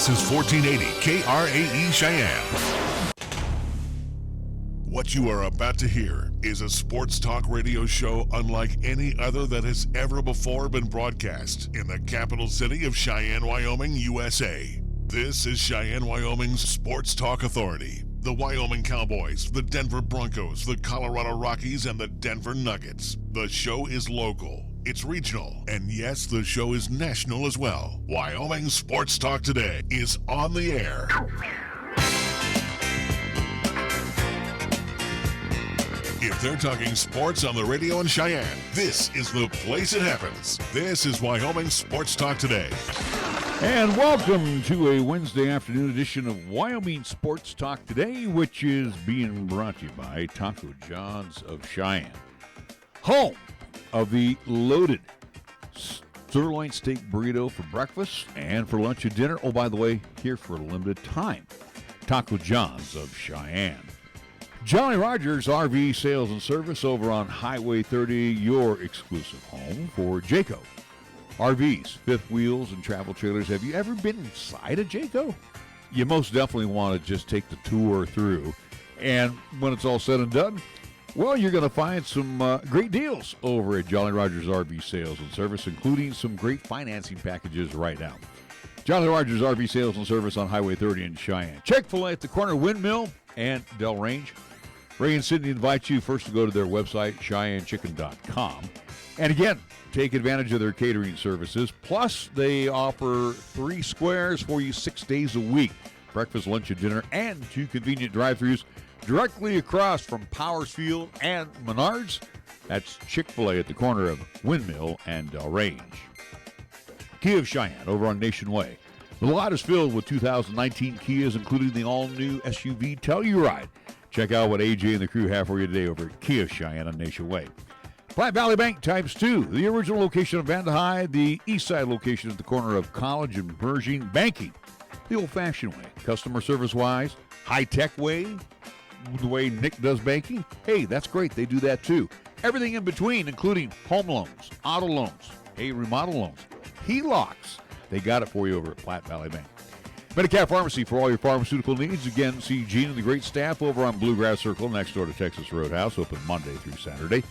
This is 1480 KRAE Cheyenne. What you are about to hear is a sports talk radio show unlike any other that has ever before been broadcast in the capital city of Cheyenne, Wyoming, USA. This is Cheyenne, Wyoming's Sports Talk Authority. The Wyoming Cowboys, the Denver Broncos, the Colorado Rockies, and the Denver Nuggets. The show is local, it's regional, and yes, the show is national as well. Wyoming Sports Talk Today is on the air. If they're talking sports on the radio in Cheyenne, this is the place it happens. This is Wyoming Sports Talk Today. And welcome to a Wednesday afternoon edition of Wyoming Sports Talk Today, which is being brought to you by Taco John's of Cheyenne, home of the loaded sirloin steak burrito for breakfast and for lunch and dinner. Oh, by the way, here for a limited time, Taco John's of Cheyenne. Jolly Rogers RV Sales and Service over on Highway 30, your exclusive home for Jayco RVs, fifth wheels, and travel trailers. Have you ever been inside a Jayco? You most definitely want to just take the tour through. And when it's all said and done, well, you're going to find some great deals over at Jolly Rogers RV Sales and Service, including some great financing packages right now. Jolly Rogers RV Sales and Service on Highway 30 in Cheyenne. Chick-fil-A at the corner of Windmill and Del Range. Ray and Sydney invite you first to go to their website, CheyenneChicken.com. And again, take advantage of their catering services. Plus, they offer 3 squares for you 6 days a week. Breakfast, lunch, and dinner, and 2 convenient drive-thrus directly across from Powers Field and Menards. That's Chick-fil-A at the corner of Windmill and Del Range. Kia of Cheyenne over on Nation Way. The lot is filled with 2019 Kias, including the all-new SUV Telluride. Check out what AJ and the crew have for you today over at Kia Cheyenne on Nation Way. Platte Valley Bank times 2, the original location of Vandehigh, the east side location at the corner of College and Pershing. Banking the old-fashioned way, customer service-wise, high-tech way, the way Nick does banking. Hey, that's great. They do that too. Everything in between, including home loans, auto loans, remodel loans, HELOCs. They got it for you over at Platte Valley Bank. Medicare Pharmacy for all your pharmaceutical needs. Again, see Gene and the great staff over on Bluegrass Circle next door to Texas Roadhouse, open Monday through Saturday.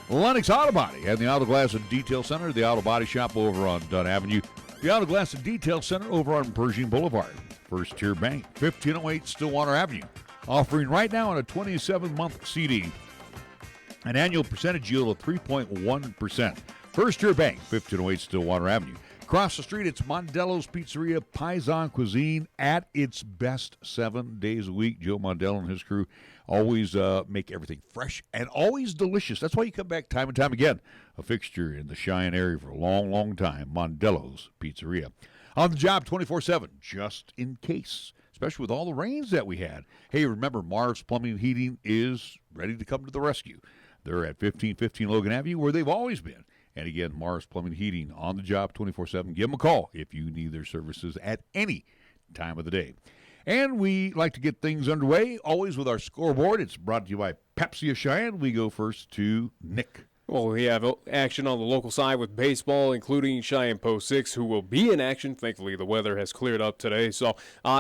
Lennox Auto Body and the Auto Glass and Detail Center, the Auto Body Shop over on Dunn Avenue, the Auto Glass and Detail Center over on Pershing Boulevard. First Tier Bank, 1508 Stillwater Avenue, offering right now on a 27-month CD an annual percentage yield of 3.1%. First Tier Bank, 1508 Stillwater Avenue. Across the street, it's Mondello's Pizzeria, Paisan Cuisine at its best 7 days a week. Joe Mondello and his crew always make everything fresh and always delicious. That's why you come back time and time again. A fixture in the Cheyenne area for a long, long time. Mondello's Pizzeria. On the job 24/7, just in case, especially with all the rains that we had. Hey, remember, Mars Plumbing and Heating is ready to come to the rescue. They're at 1515 Logan Avenue, where they've always been. And again, Mars Plumbing and Heating on the job 24/7. Give them a call if you need their services at any time of the day. And we like to get things underway, always with our scoreboard. It's brought to you by Pepsi of Cheyenne. We go first to Nick. Well, we have action on the local side with baseball, including Cheyenne Post 6, who will be in action. Thankfully, the weather has cleared up today. So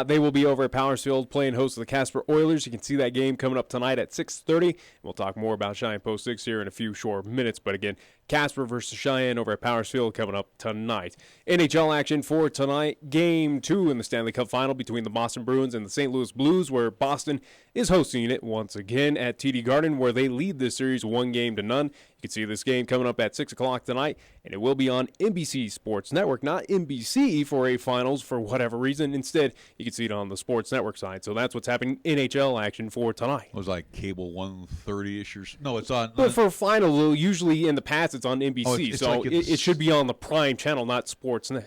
they will be over at Powers Field playing host to the Casper Oilers. You can see that game coming up tonight at 6:30. We'll talk more about Cheyenne Post 6 here in a few short minutes. But again, Casper versus Cheyenne over at Powers Field coming up tonight. NHL action for tonight. Game 2 in the Stanley Cup Final between the Boston Bruins and the St. Louis Blues, where Boston is hosting it once again at TD Garden, where they lead this series 1-0. You can see this game coming up at 6 o'clock tonight, and it will be on NBC Sports Network, not NBC for a finals for whatever reason. Instead, you can see it on the Sports Network side. So that's what's happening in NHL action for tonight. It was like cable 130-ish or no, it's on. But for a final, usually in the past it's on NBC, so like it should be on the prime channel, not Sportsnet.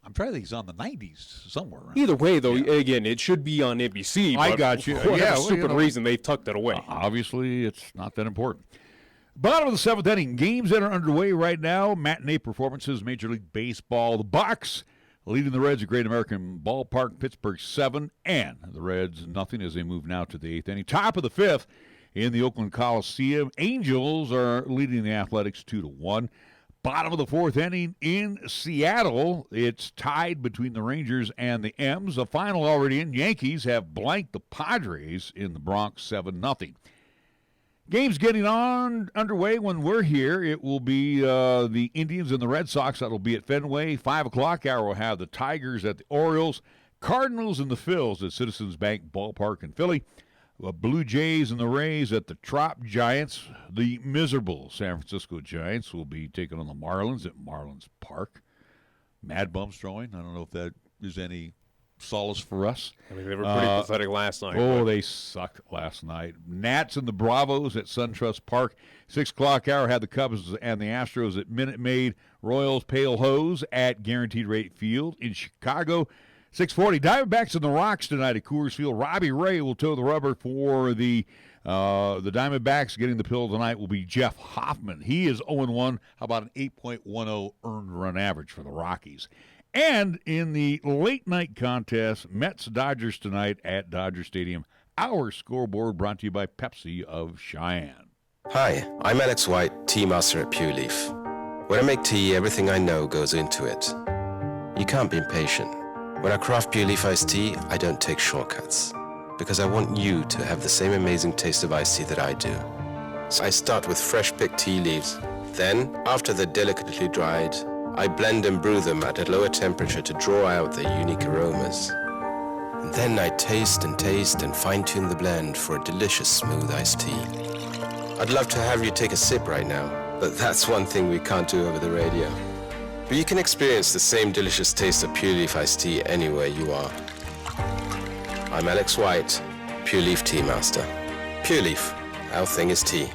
I'm trying to think he's on the 90s somewhere. Either way, though, again, it should be on NBC. I got you. For whatever stupid reason, they've tucked it away. Obviously, it's not that important. Bottom of the 7th inning, games that are underway right now. Matinee performances, Major League Baseball. The Bucks leading the Reds at Great American Ballpark, Pittsburgh 7, and the Reds nothing as they move now to the 8th inning. Top of the 5th in the Oakland Coliseum. Angels are leading the Athletics 2-1. Bottom of the fourth inning in Seattle. It's tied between the Rangers and the M's. The final already in. Yankees have blanked the Padres in the Bronx 7-0. Game's getting underway when we're here. It will be the Indians and the Red Sox. That'll be at Fenway. 5 o'clock hour will have the Tigers at the Orioles. Cardinals and the Phils at Citizens Bank Ballpark in Philly. The Blue Jays and the Rays at the Trop Giants. The miserable San Francisco Giants will be taking on the Marlins at Marlins Park. Mad Bums throwing. I don't know if that is any solace for us. I mean, they were pretty pathetic last night. Oh, they sucked last night. Nats and the Bravos at SunTrust Park. 6 o'clock hour had the Cubs and the Astros at Minute Maid. Royals Pale Hose at Guaranteed Rate Field in Chicago. 6:40. Diamondbacks and the Rocks tonight at Coors Field. Robbie Ray will toe the rubber for the Diamondbacks. Getting the pill tonight will be Jeff Hoffman. He is 0-1. How about an 8.10 earned run average for the Rockies? And in the late night contest, Mets-Dodgers tonight at Dodger Stadium. Our scoreboard brought to you by Pepsi of Cheyenne. Hi, I'm Alex White, tea master at Pure Leaf. When I make tea, everything I know goes into it. You can't be impatient. When I craft Pure Leaf iced tea, I don't take shortcuts. Because I want you to have the same amazing taste of iced tea that I do. So I start with fresh picked tea leaves. Then, after they're delicately dried, I blend and brew them at a lower temperature to draw out their unique aromas. And then I taste and fine-tune the blend for a delicious smooth iced tea. I'd love to have you take a sip right now, but that's one thing we can't do over the radio. But you can experience the same delicious taste of Pure Leaf iced tea anywhere you are. I'm Alex White, Pure Leaf Tea Master. Pure Leaf, our thing is tea.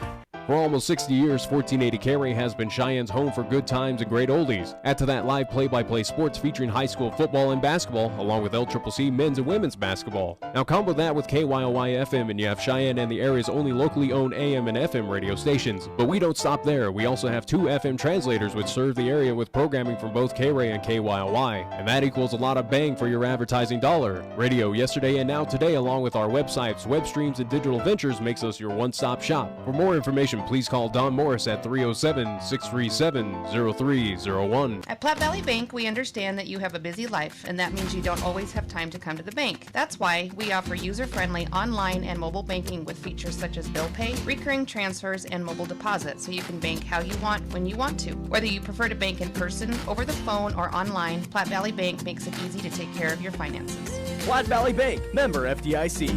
For almost 60 years, 1480 KRAE has been Cheyenne's home for good times and great oldies. Add to that live play-by-play sports featuring high school football and basketball, along with LCCC men's and women's basketball. Now combo that with KYOY-FM and you have Cheyenne and the area's only locally owned AM and FM radio stations. But we don't stop there. We also have 2 FM translators which serve the area with programming from both KRAE and KYOY. And that equals a lot of bang for your advertising dollar. Radio yesterday and now today, along with our websites, web streams, and digital ventures makes us your one-stop shop. For more information, please call Don Morris at 307-637-0301. At Platte Valley Bank, we understand that you have a busy life, and that means you don't always have time to come to the bank. That's why we offer user-friendly online and mobile banking with features such as bill pay, recurring transfers, and mobile deposit, so you can bank how you want when you want to. Whether you prefer to bank in person, over the phone, or online, Platte Valley Bank makes it easy to take care of your finances. Platte Valley Bank, member FDIC.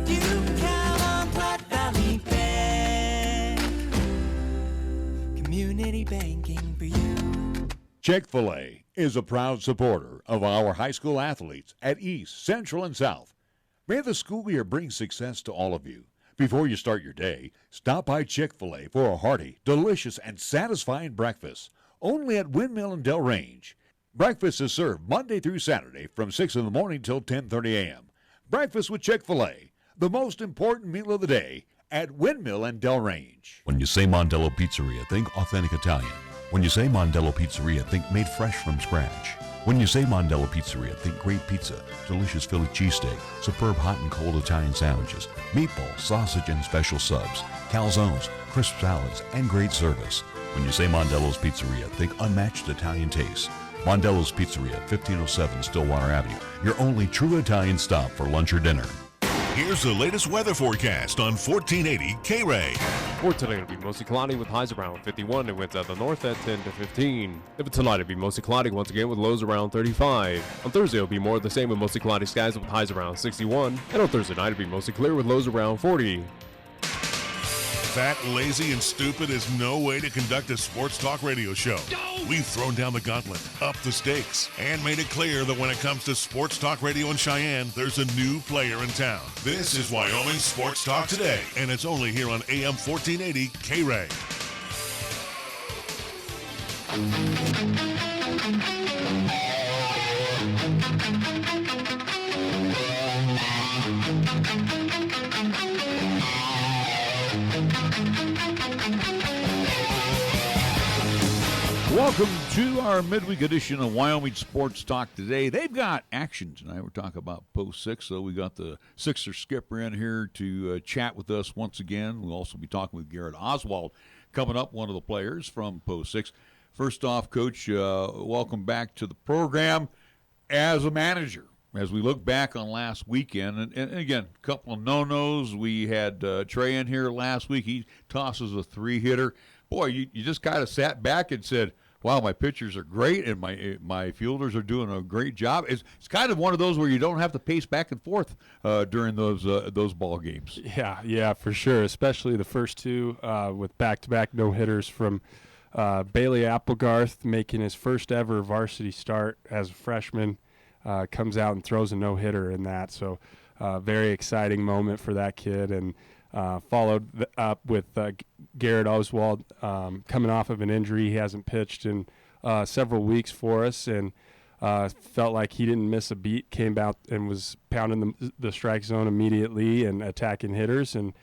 You can count on Platte Valley Bank. Community banking for you. Chick-fil-A is a proud supporter of our high school athletes at East, Central, and South. May the school year bring success to all of you. Before you start your day, stop by Chick-fil-A for a hearty, delicious, and satisfying breakfast, only at Windmill and Del Range. Breakfast is served Monday through Saturday from 6 in the morning till 10:30 a.m. Breakfast with Chick-fil-A, the most important meal of the day, at Windmill and Del Range. When you say Mondello Pizzeria, think authentic Italian. When you say Mondello Pizzeria, think made fresh from scratch. When you say Mondello Pizzeria, think great pizza, delicious Philly cheesesteak, superb hot and cold Italian sandwiches, meatballs, sausage, and special subs, calzones, crisp salads, and great service. When you say Mondello's Pizzeria, think unmatched Italian taste. Mondello's Pizzeria, 1507 Stillwater Avenue, your only true Italian stop for lunch or dinner. Here's the latest weather forecast on 1480 KRAE. For today, it'll be mostly cloudy with highs around 51 and winds out the north at 10 to 15. For tonight, it'll be mostly cloudy once again with lows around 35. On Thursday, it'll be more of the same with mostly cloudy skies with highs around 61. And on Thursday night, it'll be mostly clear with lows around 40. Fat, lazy, and stupid is no way to conduct a sports talk radio show. We've thrown down the gauntlet, upped the stakes, and made it clear that when it comes to sports talk radio in Cheyenne, there's a new player in town. This is Wyoming Sports Talk Today, and it's only here on AM 1480 KRAE. Welcome to our midweek edition of Wyoming Sports Talk Today. They've got action tonight. We're talking about Post 6, so we got the Sixer skipper in here to chat with us once again. We'll also be talking with Garrett Oswald coming up, one of the players from Post 6. First off, Coach, welcome back to the program as a manager. As we look back on last weekend, and again, a couple of no-nos. We had Trey in here last week. He tosses a 3-hitter. Boy, you just kind of sat back and said, wow, my pitchers are great, and my fielders are doing a great job. It's kind of one of those where you don't have to pace back and forth during those ball games. Yeah, for sure, especially the first two with back-to-back no-hitters from Bailey Applegarth making his first ever varsity start as a freshman. Comes out and throws a no-hitter in that. So very exciting moment for that kid. And followed up with Garrett Oswald coming off of an injury. He hasn't pitched in several weeks for us, and felt like he didn't miss a beat, came out and was pounding the strike zone immediately and attacking hitters, and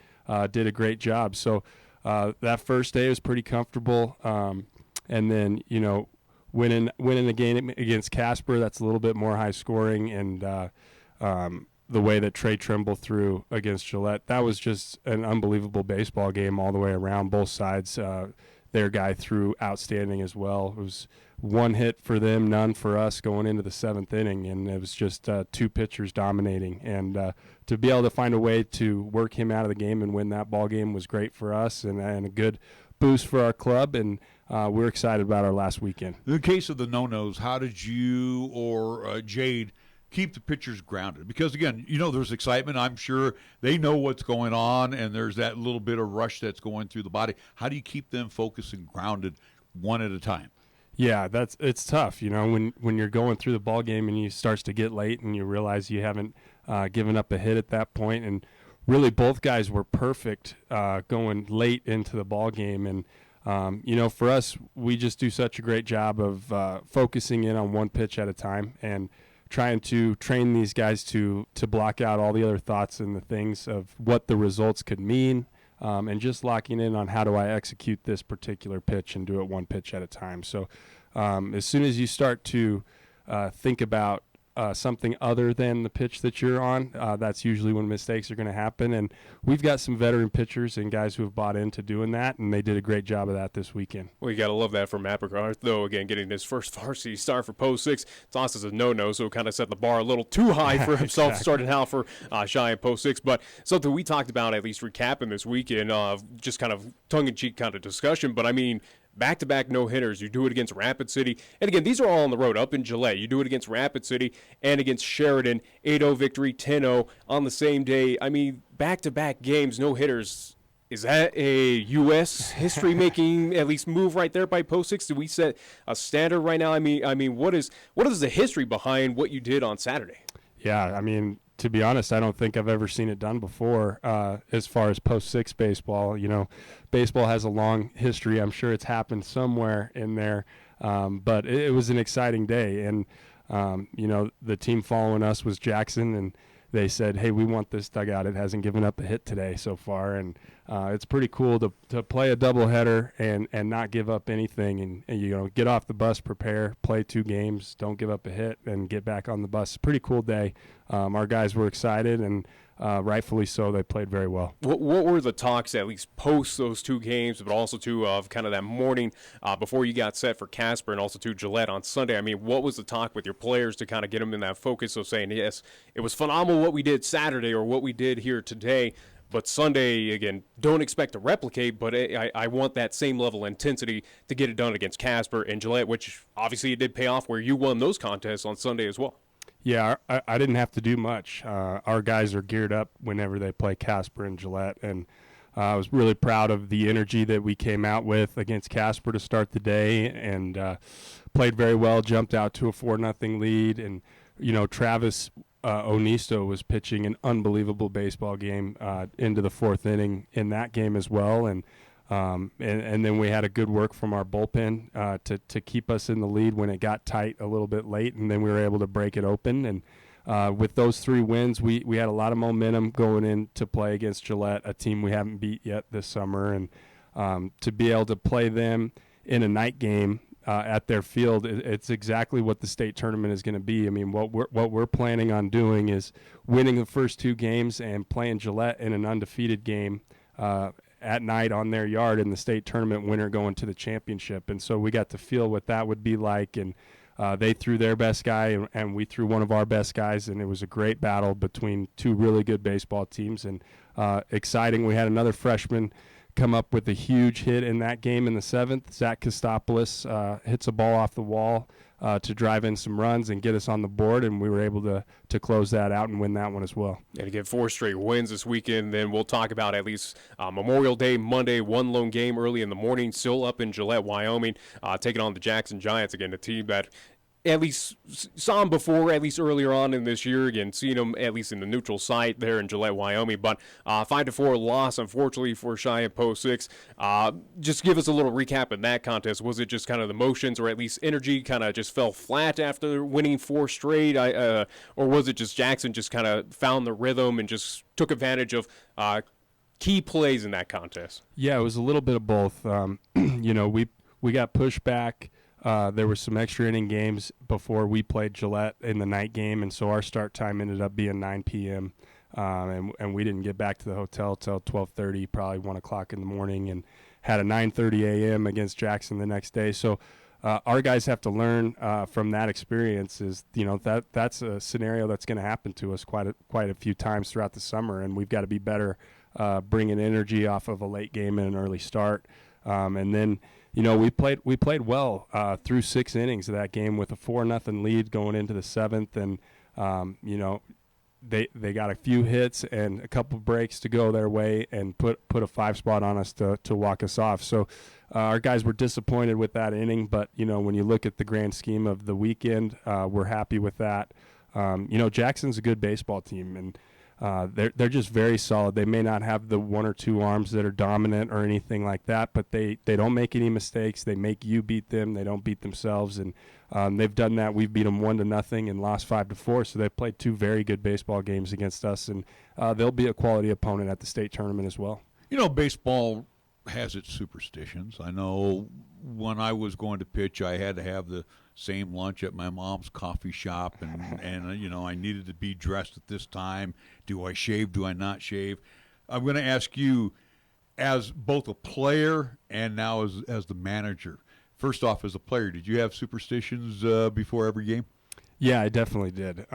did a great job. So that first day was pretty comfortable. And then, winning the game against Casper, that's a little bit more high scoring, and the way that Trey Trimble threw against Gillette, that was just an unbelievable baseball game all the way around. Both sides, their guy threw outstanding as well. It was one hit for them, none for us going into the 7th inning, and it was just two pitchers dominating. And to be able to find a way to work him out of the game and win that ball game was great for us, and a good boost for our club, and we're excited about our last weekend. In the case of the no-nos, how did you or Jade keep the pitchers grounded? Because, again, there's excitement. I'm sure they know what's going on, and there's that little bit of rush that's going through the body. How do you keep them focused and grounded one at a time? Yeah, it's tough, when you're going through the ball game and you starts to get late and you realize you haven't given up a hit at that point. And really both guys were perfect going late into the ball game. And for us, we just do such a great job of focusing in on one pitch at a time and trying to train these guys to block out all the other thoughts and the things of what the results could mean, and just locking in on how do I execute this particular pitch and do it one pitch at a time. So as soon as you start to think about something other than the pitch that you're on, that's usually when mistakes are going to happen. And we've got some veteran pitchers and guys who have bought into doing that, and they did a great job of that this weekend. Well, you got to love that from Applegarth, though, again, getting his first varsity start for Post 6. Toss is a no-no, so it kind of set the bar a little too high for himself, Exactly. starting out for Cheyenne Post 6. But something we talked about, at least recapping this weekend, just kind of tongue-in-cheek kind of discussion, but I mean, back-to-back no-hitters. You do it against Rapid City. And, again, these are all on the road, up in Gillette. You do it against Rapid City and against Sheridan. 8-0 victory, 10-0 on the same day. I mean, back-to-back games, no-hitters. Is that a U.S. history-making, at least, move right there by Post 6? Do we set a standard right now? I mean, what is the history behind what you did on Saturday? Yeah, I mean, to be honest, I don't think I've ever seen it done before as far as Post 6 baseball. Baseball has a long history. I'm sure it's happened somewhere in there, but it was an exciting day. And, the team following us was Jackson, and they said, hey, we want this dugout. It hasn't given up a hit today so far. And it's pretty cool to play a doubleheader and not give up anything and get off the bus, prepare, play 2 games, don't give up a hit, and get back on the bus. Pretty cool day. Our guys were excited, and rightfully so. They played very well. What were the talks, at least post those 2 games, but also too of kind of that morning before you got set for Casper and also to Gillette on Sunday? I mean, what was the talk with your players to kind of get them in that focus of saying, yes, it was phenomenal what we did Saturday or what we did here today, but Sunday, again, don't expect to replicate, but I want that same level of intensity to get it done against Casper and Gillette, which obviously it did pay off where you won those contests on Sunday as well. Yeah, I didn't have to do much. Our guys are geared up whenever they play Casper and Gillette, and I was really proud of the energy that we came out with against Casper to start the day, and played very well, jumped out to a 4-0 lead, and Travis Onisto was pitching an unbelievable baseball game into the 4th inning in that game as well, and then we had a good work from our bullpen to keep us in the lead when it got tight a little bit late, and then we were able to break it open. And with those 3 wins, we had a lot of momentum going into play against Gillette, a team we haven't beat yet this summer, and to be able to play them in a night game at their field, it's exactly what the state tournament is going to be. I mean, what we're planning on doing is winning the first 2 games and playing Gillette in an undefeated game at night on their yard in the state tournament winner going to the championship. And so we got to feel what that would be like. And they threw their best guy, and we threw one of our best guys, and it was a great battle between two really good baseball teams. And exciting. We had another freshman come up with a huge hit in that game in the 7th. Zach Kostopoulos hits a ball off the wall to drive in some runs and get us on the board, and we were able to close that out and win that one as well. And again, 4 straight wins this weekend. Then we'll talk about at least Memorial Day Monday, one lone game early in the morning, still up in Gillette, Wyoming, taking on the Jackson Giants, again, a team that at least saw him before, at least earlier on in this year. Again, seeing him at least in the neutral site there in Gillette, Wyoming. But 5-4 loss, unfortunately, for Cheyenne Post 6. Just give us a little recap in that contest. Was it just kind of the motions, or at least energy kind of just fell flat after winning 4 straight? Or was it just Jackson just kind of found the rhythm and just took advantage of key plays in that contest? Yeah, it was a little bit of both. We got pushed back. There were some extra inning games before we played Gillette in the night game, and so our start time ended up being 9 p.m., and we didn't get back to the hotel till 12:30, probably 1 o'clock in the morning, and had a 9:30 a.m. against Jackson the next day. So our guys have to learn from that experience. That's a scenario that's going to happen to us quite a few times throughout the summer, and we've got to be better bringing energy off of a late game and an early start, and then. We played well through 6 innings of that game with a 4-0 lead going into the 7th, and they got a few hits and a couple breaks to go their way and put a 5 spot on us to walk us off. So our guys were disappointed with that inning, but when you look at the grand scheme of the weekend, we're happy with that. Jackson's a good baseball team, and they're just very solid. They may not have the 1 or 2 arms that are dominant or anything like that, but they don't make any mistakes. They make you beat them. They don't beat themselves, and they've done that. We've beat them 1-0 and lost 5-4. So they've played 2 very good baseball games against us, and they'll be a quality opponent at the state tournament as well. Baseball has its superstitions. I know when I was going to pitch, I had to have the same lunch at my mom's coffee shop, and I needed to be dressed at this time. Do I shave? Do I not shave? I'm going to ask you, as both a player and now as the manager. First off, as a player, did you have superstitions before every game? Yeah, I definitely did,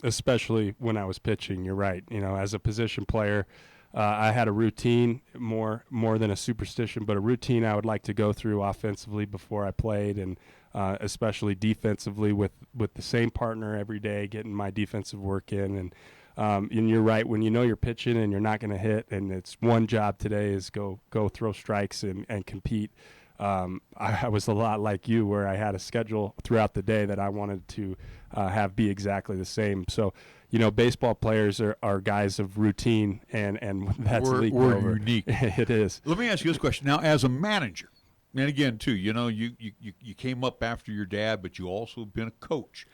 especially when I was pitching. You're right. As a position player, I had a routine more than a superstition, but a routine I would like to go through offensively before I played, and especially defensively with the same partner every day, getting my defensive work in. And you're right, when you're pitching and you're not going to hit, and it's one job today is go throw strikes and compete. I was a lot like you, where I had a schedule throughout the day that I wanted to have be exactly the same. So, baseball players are guys of routine, and that's we're unique. It is. Let me ask you this question. Now, as a manager, and again, too, you came up after your dad, but you also been a coach.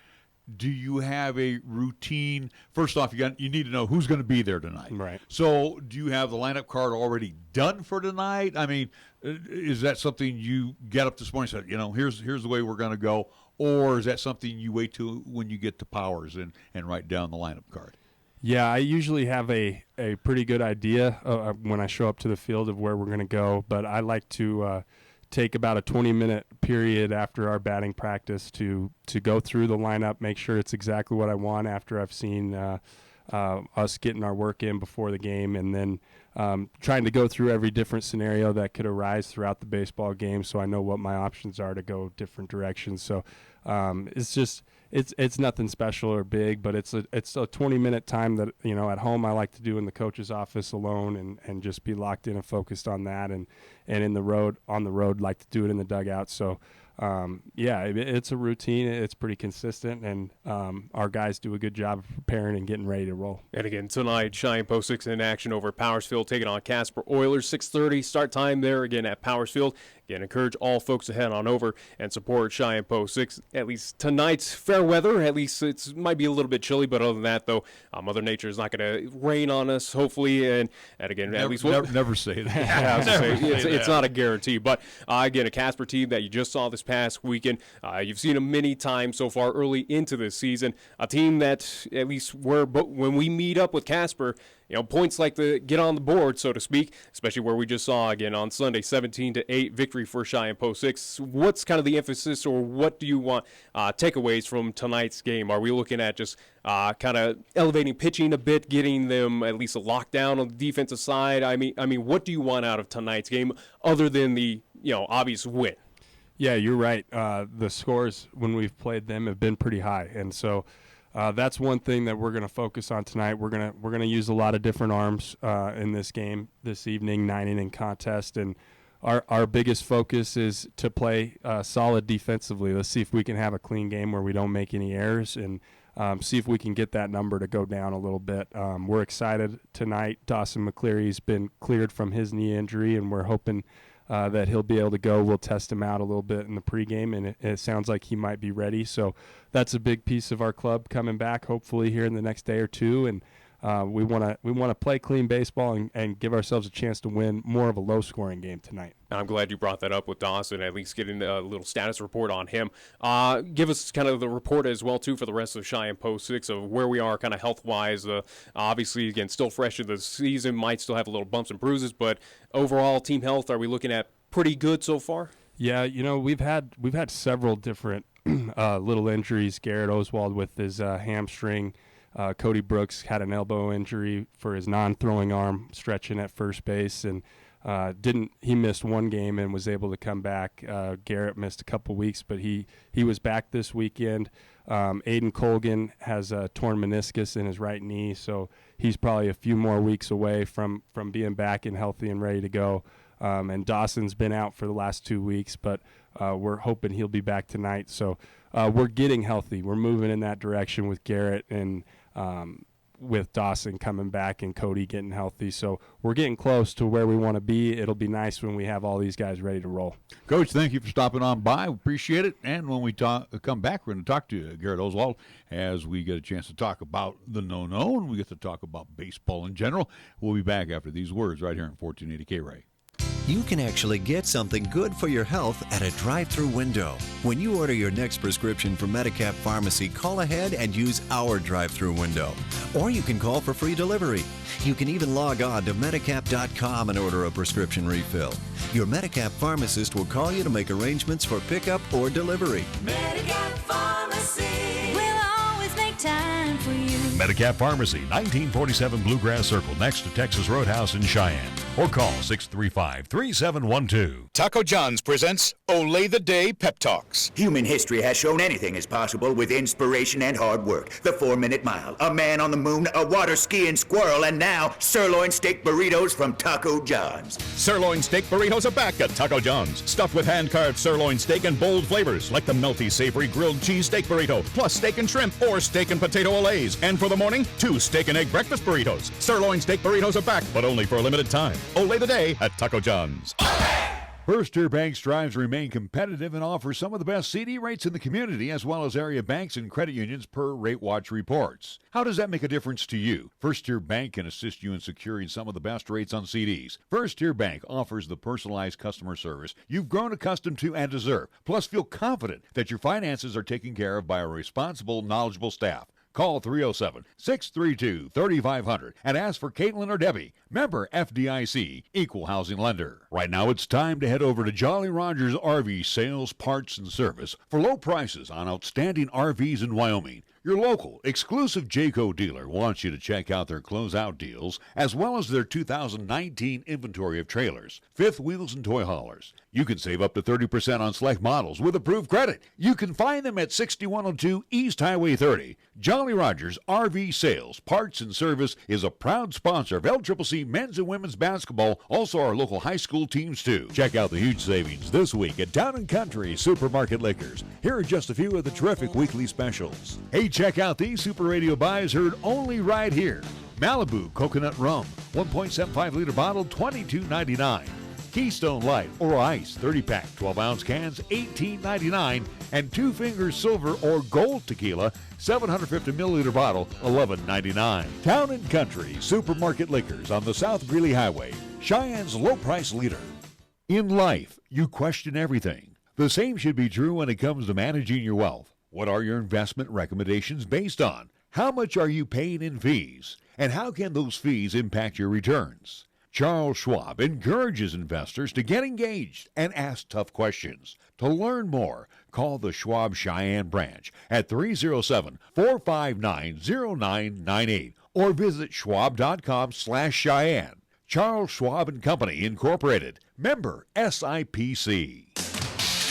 Do you have a routine? First off, you need to know who's going to be there tonight. Right. So do you have the lineup card already done for tonight? I mean, is that something you get up this morning and said, here's the way we're going to go? Or is that something you wait till when you get to Powers and write down the lineup card? Yeah, I usually have a pretty good idea when I show up to the field of where we're going to go, but I like to take about a 20-minute period after our batting practice to go through the lineup, make sure it's exactly what I want after I've seen us getting our work in before the game, and then trying to go through every different scenario that could arise throughout the baseball game so I know what my options are to go different directions. So it's nothing special or big, but it's a 20-minute time that, at home I like to do in the coach's office alone and just be locked in and focused on that, and on the road like to do it in the dugout. So it's a routine. It's pretty consistent, and our guys do a good job of preparing and getting ready to roll. And again, tonight, Cheyenne Post 6 in action over Powersfield, taking on Casper Oilers. 6:30 start time there again at Powersfield. again, encourage all folks to head on over and support Cheyenne Post 6. At least tonight's fair weather. At least it might be a little bit chilly, but other than that, though, Mother Nature is not going to rain on us, hopefully. And again, at least never say that. It's not a guarantee. But again, a Casper team that you just saw this past weekend. You've seen them many times so far early into this season. A team that, at least when we meet up with Casper, points like to get on the board, so to speak, especially where we just saw, again, on Sunday, 17-8 victory for Cheyenne Post 6. What's kind of the emphasis, or what do you want takeaways from tonight's game? Are we looking at just kind of elevating pitching a bit, getting them at least a lockdown on the defensive side? I mean, what do you want out of tonight's game other than the, obvious win? Yeah, you're right. The scores when we've played them have been pretty high, and so that's one thing that we're going to focus on tonight. We're gonna use a lot of different arms in this game this evening, 9-inning contest, and our biggest focus is to play solid defensively. Let's see if we can have a clean game where we don't make any errors, and see if we can get that number to go down a little bit. We're excited tonight. Dawson McCleary's been cleared from his knee injury, and we're hoping that he'll be able to go. We'll test him out a little bit in the pregame, and it sounds like he might be ready. So that's a big piece of our club coming back, hopefully here in the next day or two. And we want to play clean baseball and give ourselves a chance to win more of a low-scoring game tonight. I'm glad you brought that up with Dawson, at least getting a little status report on him. Give us kind of the report as well, too, for the rest of Cheyenne Post 6 of where we are kind of health-wise. Obviously, again, still fresh in the season, might still have a little bumps and bruises, but overall team health, are we looking at pretty good so far? Yeah, we've had several different little injuries. Garrett Oswald with his hamstring. Cody Brooks had an elbow injury for his non-throwing arm, stretching at first base, and he missed one game and was able to come back. Garrett missed a couple weeks, but he was back this weekend. Aiden Colgan has a torn meniscus in his right knee, so he's probably a few more weeks away from being back and healthy and ready to go. And Dawson's been out for the last 2 weeks, but we're hoping he'll be back tonight. So we're getting healthy. We're moving in that direction with Garrett and with Dawson coming back and Cody getting healthy. So we're getting close to where we want to be. It'll be nice when we have all these guys ready to roll. Coach, thank you for stopping on by. Appreciate it. And when we come back, we're going to talk to Garrett Oswald as we get a chance to talk about the no-no, and we get to talk about baseball in general. We'll be back after these words right here on 1480 KRAE. You can actually get something good for your health at a drive-through window. When you order your next prescription from Medicap Pharmacy, call ahead and use our drive-through window. Or you can call for free delivery. You can even log on to Medicap.com and order a prescription refill. Your Medicap pharmacist will call you to make arrangements for pickup or delivery. Medicap Pharmacy will always make time for you. Medicap Pharmacy, 1947 Bluegrass Circle, next to Texas Roadhouse in Cheyenne. Or call 635-3712. Taco John's presents Olay the Day Pep Talks. Human history has shown anything is possible with inspiration and hard work. The 4-minute mile, a man on the moon, a water skiing squirrel, and now sirloin steak burritos from Taco John's. Sirloin steak burritos are back at Taco John's. Stuffed with hand-carved sirloin steak and bold flavors like the melty, savory grilled cheese steak burrito, plus steak and shrimp or steak and potato olays. And for the morning, 2 steak and egg breakfast burritos. Sirloin steak burritos are back, but only for a limited time. Olay the Day at Taco John's. First Tier Bank strives to remain competitive and offers some of the best CD rates in the community, as well as area banks and credit unions per Rate Watch reports. How does that make a difference to you? First Tier Bank can assist you in securing some of the best rates on CDs. First Tier Bank offers the personalized customer service you've grown accustomed to and deserve. Plus, feel confident that your finances are taken care of by a responsible, knowledgeable staff. Call 307-632-3500 and ask for Caitlin or Debbie. Member FDIC, Equal Housing Lender. Right now it's time to head over to Jolly Rogers RV Sales, Parts, and Service for low prices on outstanding RVs in Wyoming. Your local, exclusive Jayco dealer wants you to check out their closeout deals, as well as their 2019 inventory of trailers, fifth wheels, and toy haulers. You can save up to 30% on select models with approved credit. You can find them at 6102 East Highway 30. Jolly Rogers RV Sales, Parts, and Service is a proud sponsor of LCCC men's and women's basketball, also our local high school teams too. Check out the huge savings this week at Town & Country Supermarket Liquors. Here are just a few of the terrific weekly specials. Hey, check out these Super Radio buys heard only right here. Malibu Coconut Rum, 1.75 liter bottle, $22.99. Keystone Light or Ice 30-pack 12-ounce cans $18.99, and Two Fingers Silver or Gold Tequila 750 milliliter bottle $11.99. Town and Country Supermarket Liquors on the South Greeley Highway, Cheyenne's low price leader. In life, you question everything. The same should be true when it comes to managing your wealth. What are your investment recommendations based on? How much are you paying in fees? And how can those fees impact your returns? Charles Schwab encourages investors to get engaged and ask tough questions. To learn more, call the Schwab Cheyenne branch at 307-459-0998 or visit schwab.com/Cheyenne. Charles Schwab and Company, Incorporated. Member SIPC.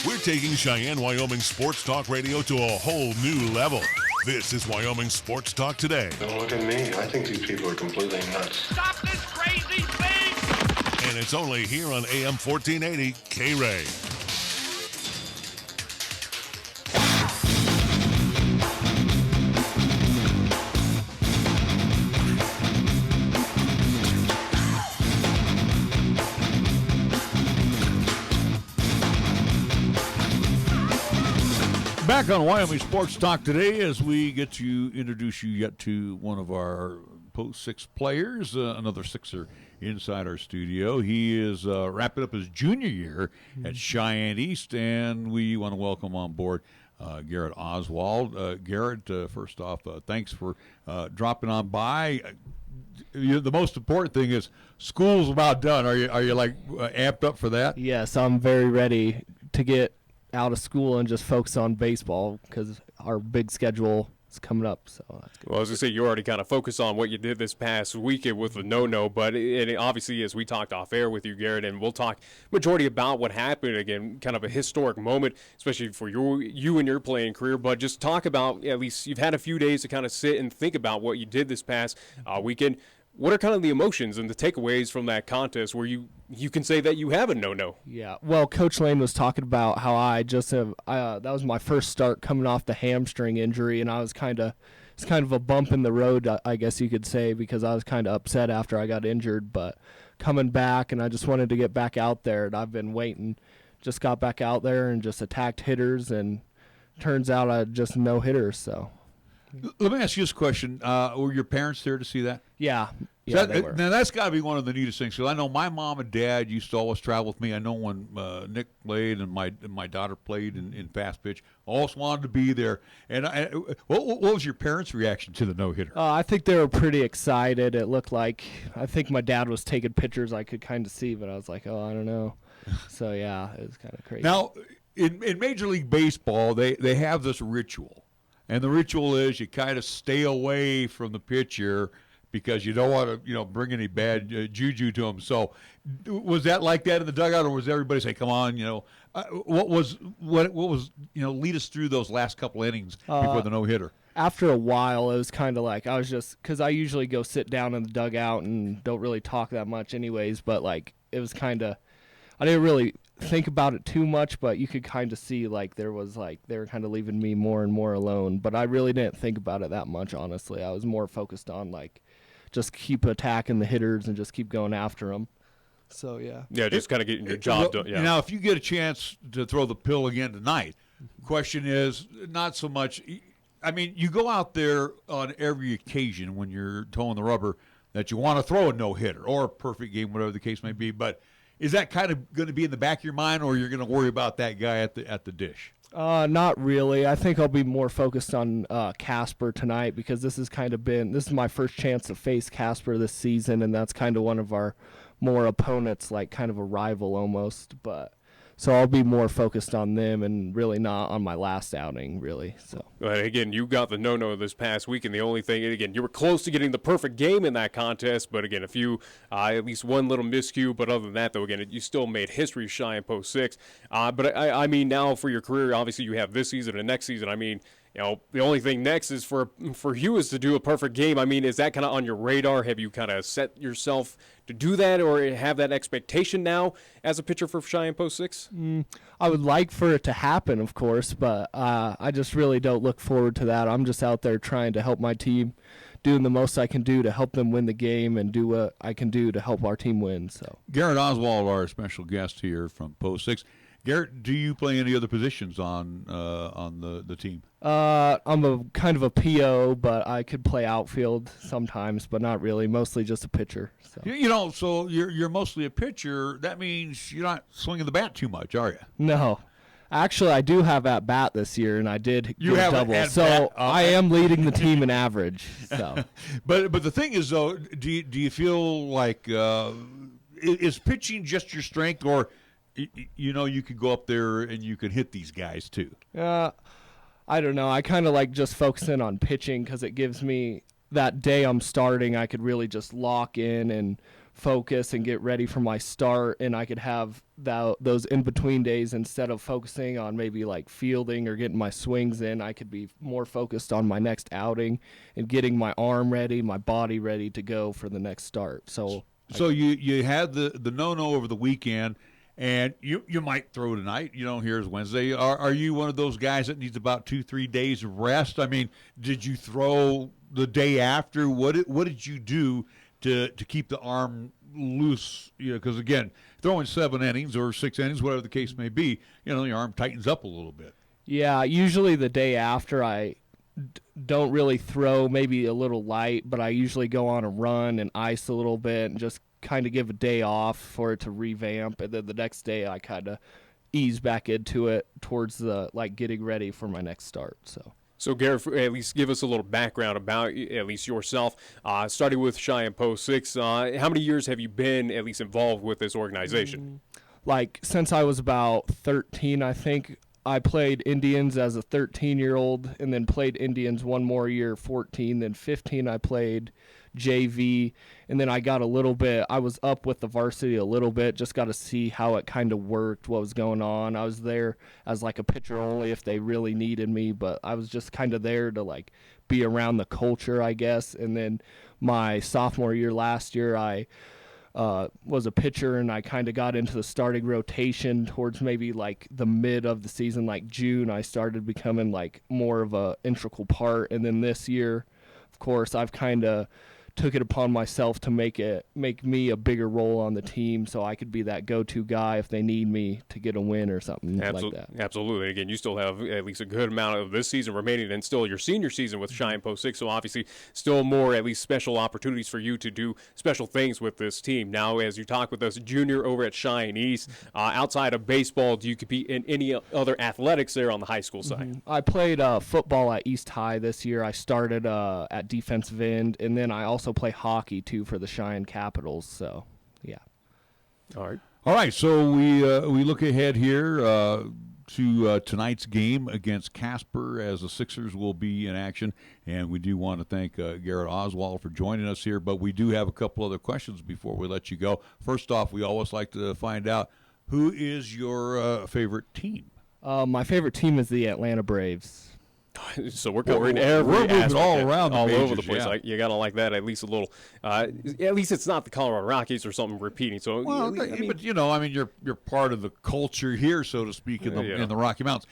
We're taking Cheyenne, Wyoming Sports Talk Radio to a whole new level. This is Wyoming Sports Talk Today. Don't look at me. I think these people are completely nuts. Stop this crazy thing! And it's only here on AM 1480 KRAE. Back on Wyoming Sports Talk today as we get to introduce you yet to one of our Post 6 players, another Sixer inside our studio. He is wrapping up his junior year at Cheyenne East, and we want to welcome on board Garrett Oswald. Garrett, first off, thanks for dropping on by. The most important thing is school's about done. Are you like amped up for that? Yes, I'm very ready to get out of school and just focus on baseball because our big schedule is coming up. So that's good. Well, I was going to say, you already kind of focused on what you did this past weekend with the no-no, but obviously, as we talked off air with you, Garrett, and we'll talk majority about what happened, again, kind of a historic moment, especially for you and your playing career, but just talk about, at least you've had a few days to kind of sit and think about what you did this past weekend. What are kind of the emotions and the takeaways from that contest where you can say that you have a no-no? Yeah, well, Coach Lain was talking about how I just have that was my first start coming off the hamstring injury, and I was it's kind of a bump in the road, I guess you could say, because I was kind of upset after I got injured, but coming back, and I just wanted to get back out there, and I've been waiting. Just got back out there and just attacked hitters, and turns out I just no hitters, so. Let me ask you this question. Were your parents there to see that? Yeah. Yeah, they were. Now, that's got to be one of the neatest things. Because I know my mom and dad used to always travel with me. I know when Nick played and my daughter played in fast pitch, always wanted to be there. And what was your parents' reaction to the no-hitter? I think they were pretty excited. It looked like, I think my dad was taking pictures I could kind of see, but I was like, oh, I don't know. So, yeah, it was kind of crazy. Now, in Major League Baseball, they have this ritual. And the ritual is you kind of stay away from the pitcher because you don't want to, bring any bad juju to him. So, was that like that in the dugout, or was everybody say, "Come on"? What was lead us through those last couple innings before the no hitter? After a while, it was kind of like I was just because I usually go sit down in the dugout and don't really talk that much, anyways. But like it was kind of, I didn't really think about it too much, but you could kind of see like there was like they were kind of leaving me more and more alone, but I really didn't think about it that much, honestly. I was more focused on like just keep attacking the hitters and just keep going after them. So yeah, just kind of getting your job done. Yeah. Now if you get a chance to throw the pill again tonight, question is not so much, I mean, you go out there on every occasion when you're towing the rubber that you want to throw a no-hitter or a perfect game, whatever the case may be, but is that kind of going to be in the back of your mind, or you're going to worry about that guy at the dish? Not really. I think I'll be more focused on Casper tonight because this is my first chance to face Casper this season, and that's kind of one of our more opponents, like kind of a rival almost. But so I'll be more focused on them and really not on my last outing, really. So again, you got the no-no this past week, and the only thing, again, you were close to getting the perfect game in that contest, but again, at least one little miscue. But other than that, though, again, you still made history Cheyenne Post 6. But I mean, now for your career, obviously you have this season and next season. I mean, the only thing next is for you is to do a perfect game. I mean, is that kind of on your radar? Have you kind of set yourself to do that, or have that expectation now as a pitcher for Cheyenne Post 6? I would like for it to happen, of course, but I just really don't look forward to that. I'm just out there trying to help my team doing the most I can do to help them win the game and do what I can do to help our team win. So Garrett Oswald, our special guest here from Post 6. Garrett, do you play any other positions on the team? I'm a kind of a PO, but I could play outfield sometimes, but not really. Mostly just a pitcher. So. So you're mostly a pitcher. That means you're not swinging the bat too much, are you? No. Actually, I do have at bat this year, and I did get a double. So I am leading the team in average. So, but the thing is, though, do you feel like is pitching just your strength, or you could go up there and you could hit these guys too? I don't know. I kind of like just focusing on pitching because it gives me that day I'm starting. I could really just lock in and focus and get ready for my start, and I could have those in-between days instead of focusing on maybe like fielding or getting my swings in. I could be more focused on my next outing and getting my arm ready, my body ready to go for the next start. So you had the no-no over the weekend, and you might throw tonight. Here's Wednesday. Are you one of those guys that needs about 2-3 days of rest? I mean, did you throw the day after? What did you do to keep the arm loose? Because again, throwing 7 innings or 6 innings, whatever the case may be, the arm tightens up a little bit. Yeah, usually the day after I don't really throw, maybe a little light, but I usually go on a run and ice a little bit and just kind of give a day off for it to revamp, and then the next day I kind of ease back into it towards the getting ready for my next start. So, Garrett, at least give us a little background about at least yourself. Starting with Cheyenne Post 6, how many years have you been at least involved with this organization? Since I was about 13, I think. I played Indians as a 13-year-old and then played Indians one more year, 14. Then 15, I played JV. And then I got I was up with the varsity a little bit, just got to see how it kind of worked, what was going on. I was there as a pitcher only if they really needed me, but I was just kind of there to be around the culture, I guess. And then my sophomore year last year, I was a pitcher, and I kind of got into the starting rotation towards maybe the mid of the season, June. I started becoming more of a integral part, and then this year, of course, I've kind of took it upon myself to make me a bigger role on the team so I could be that go-to guy if they need me to get a win or something like that. Absolutely. Again, you still have at least a good amount of this season remaining and still your senior season with Cheyenne Post 6, so obviously still more at least special opportunities for you to do special things with this team. Now, as you talk with us, junior over at Cheyenne East, outside of baseball, do you compete in any other athletics there on the high school side? I played football at East High this year. I started at defensive end, and then I also play hockey too for the Cheyenne Capitals. So, yeah. All right. So we look ahead here to tonight's game against Casper, as the Sixers will be in action, and we do want to thank Garrett Oswald for joining us here. But we do have a couple other questions before we let you go. First off, we always like to find out, who is your favorite team? My favorite team is the Atlanta Braves. So we're covering every aspect, all around, all majors, over the place. Yeah. You gotta like that at least a little. At least it's not the Colorado Rockies or something repeating. So, but you're part of the culture here, so to speak, in the Rocky Mountains.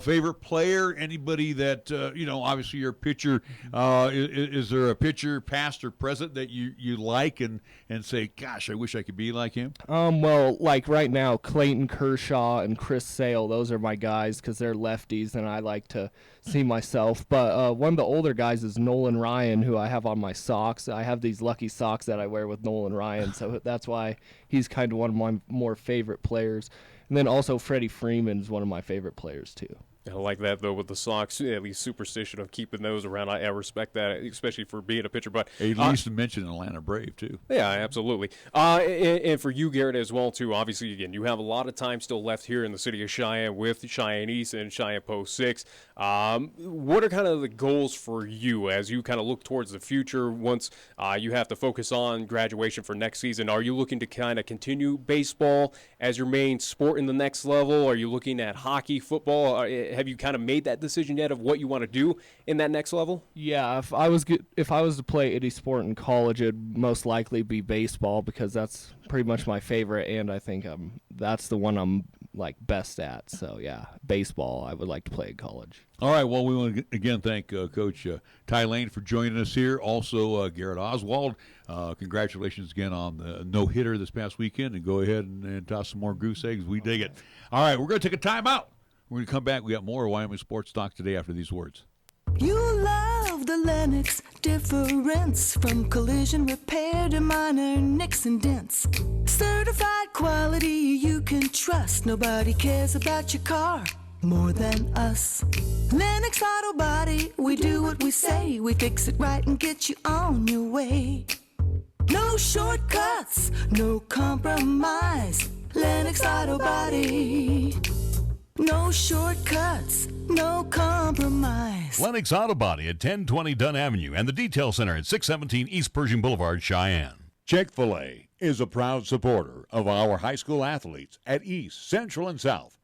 Favorite player? Anybody that obviously you're a pitcher. Is there a pitcher, past or present, that you like and say, gosh, I wish I could be like him? Well, right now, Clayton Kershaw and Chris Sale, those are my guys because they're lefties, and I like to see myself. But one of the older guys is Nolan Ryan, who I have on my socks. I have these lucky socks that I wear with Nolan Ryan, so that's why he's kind of one of my more favorite players. And then also Freddie Freeman's one of my favorite players too. I like that, though, with the socks, at least superstition of keeping those around. I respect that, especially for being a pitcher. But at least mention Atlanta Brave, too. Yeah, absolutely. And for you, Garrett, as well, too, obviously, again, you have a lot of time still left here in the city of Cheyenne with Cheyenne East and Cheyenne Post 6. What are kind of the goals for you as you kind of look towards the future once you have to focus on graduation for next season? Are you looking to kind of continue baseball as your main sport in the next level? Are you looking at hockey, football? Have you kind of made that decision yet of what you want to do in that next level? Yeah, if I was to play any sport in college, it'd most likely be baseball because that's pretty much my favorite, and I think that's the one I'm like best at. So yeah, baseball I would like to play in college. All right, well, we want to again thank Coach Ty Lain for joining us here. Also, Garrett Oswald, congratulations again on the no-hitter this past weekend, and go ahead and toss some more goose eggs. We dig it. All right, we're going to take a timeout. We're going to come back. We got more Wyoming Sports Talk today after these words. You love the Lennox difference, from collision repair to minor nicks and dents. Certified quality you can trust. Nobody cares about your car more than us. Lennox Auto Body, we do what we say. We fix it right and get you on your way. No shortcuts, no compromise. Lennox Auto Body. No shortcuts, no compromise. Lennox Auto Body at 1020 Dunn Avenue and the Detail Center at 617 East Pershing Boulevard, Cheyenne. Chick-fil-A is a proud supporter of our high school athletes at East, Central, and South.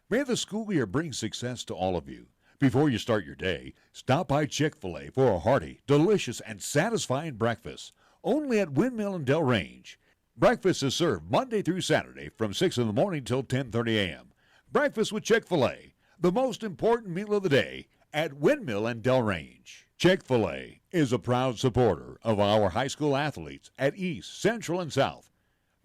May the school year bring success to all of you. Before you start your day, stop by Chick-fil-A for a hearty, delicious, and satisfying breakfast. Only at Windmill and Del Range. Breakfast is served Monday through Saturday from 6 in the morning till 10:30 a.m. Breakfast with Chick-fil-A, the most important meal of the day at Windmill and Del Range. Chick-fil-A is a proud supporter of our high school athletes at East, Central, and South.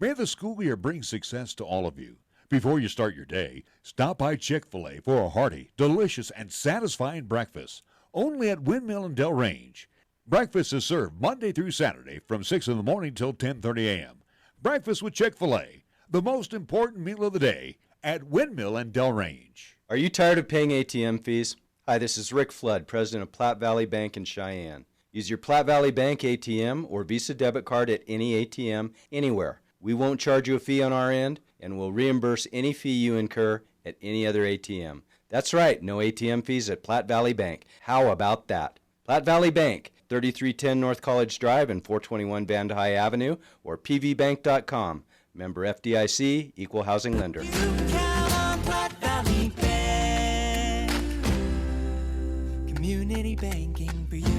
May the school year bring success to all of you. Before you start your day, stop by Chick-fil-A for a hearty, delicious, and satisfying breakfast. Only at Windmill and Del Range. Breakfast is served Monday through Saturday from 6 in the morning till 10:30 a.m. Breakfast with Chick-fil-A, the most important meal of the day at Windmill and Del Range. Are you tired of paying ATM fees? Hi, this is Rick Flood, president of Platte Valley Bank in Cheyenne. Use your Platte Valley Bank ATM or Visa debit card at any ATM anywhere. We won't charge you a fee on our end, and we'll reimburse any fee you incur at any other ATM. That's right, no ATM fees at Platte Valley Bank. How about that? Platte Valley Bank, 3310 North College Drive and 421 Band High Avenue, or pvbank.com. Member FDIC, Equal Housing Lender. Community banking for you.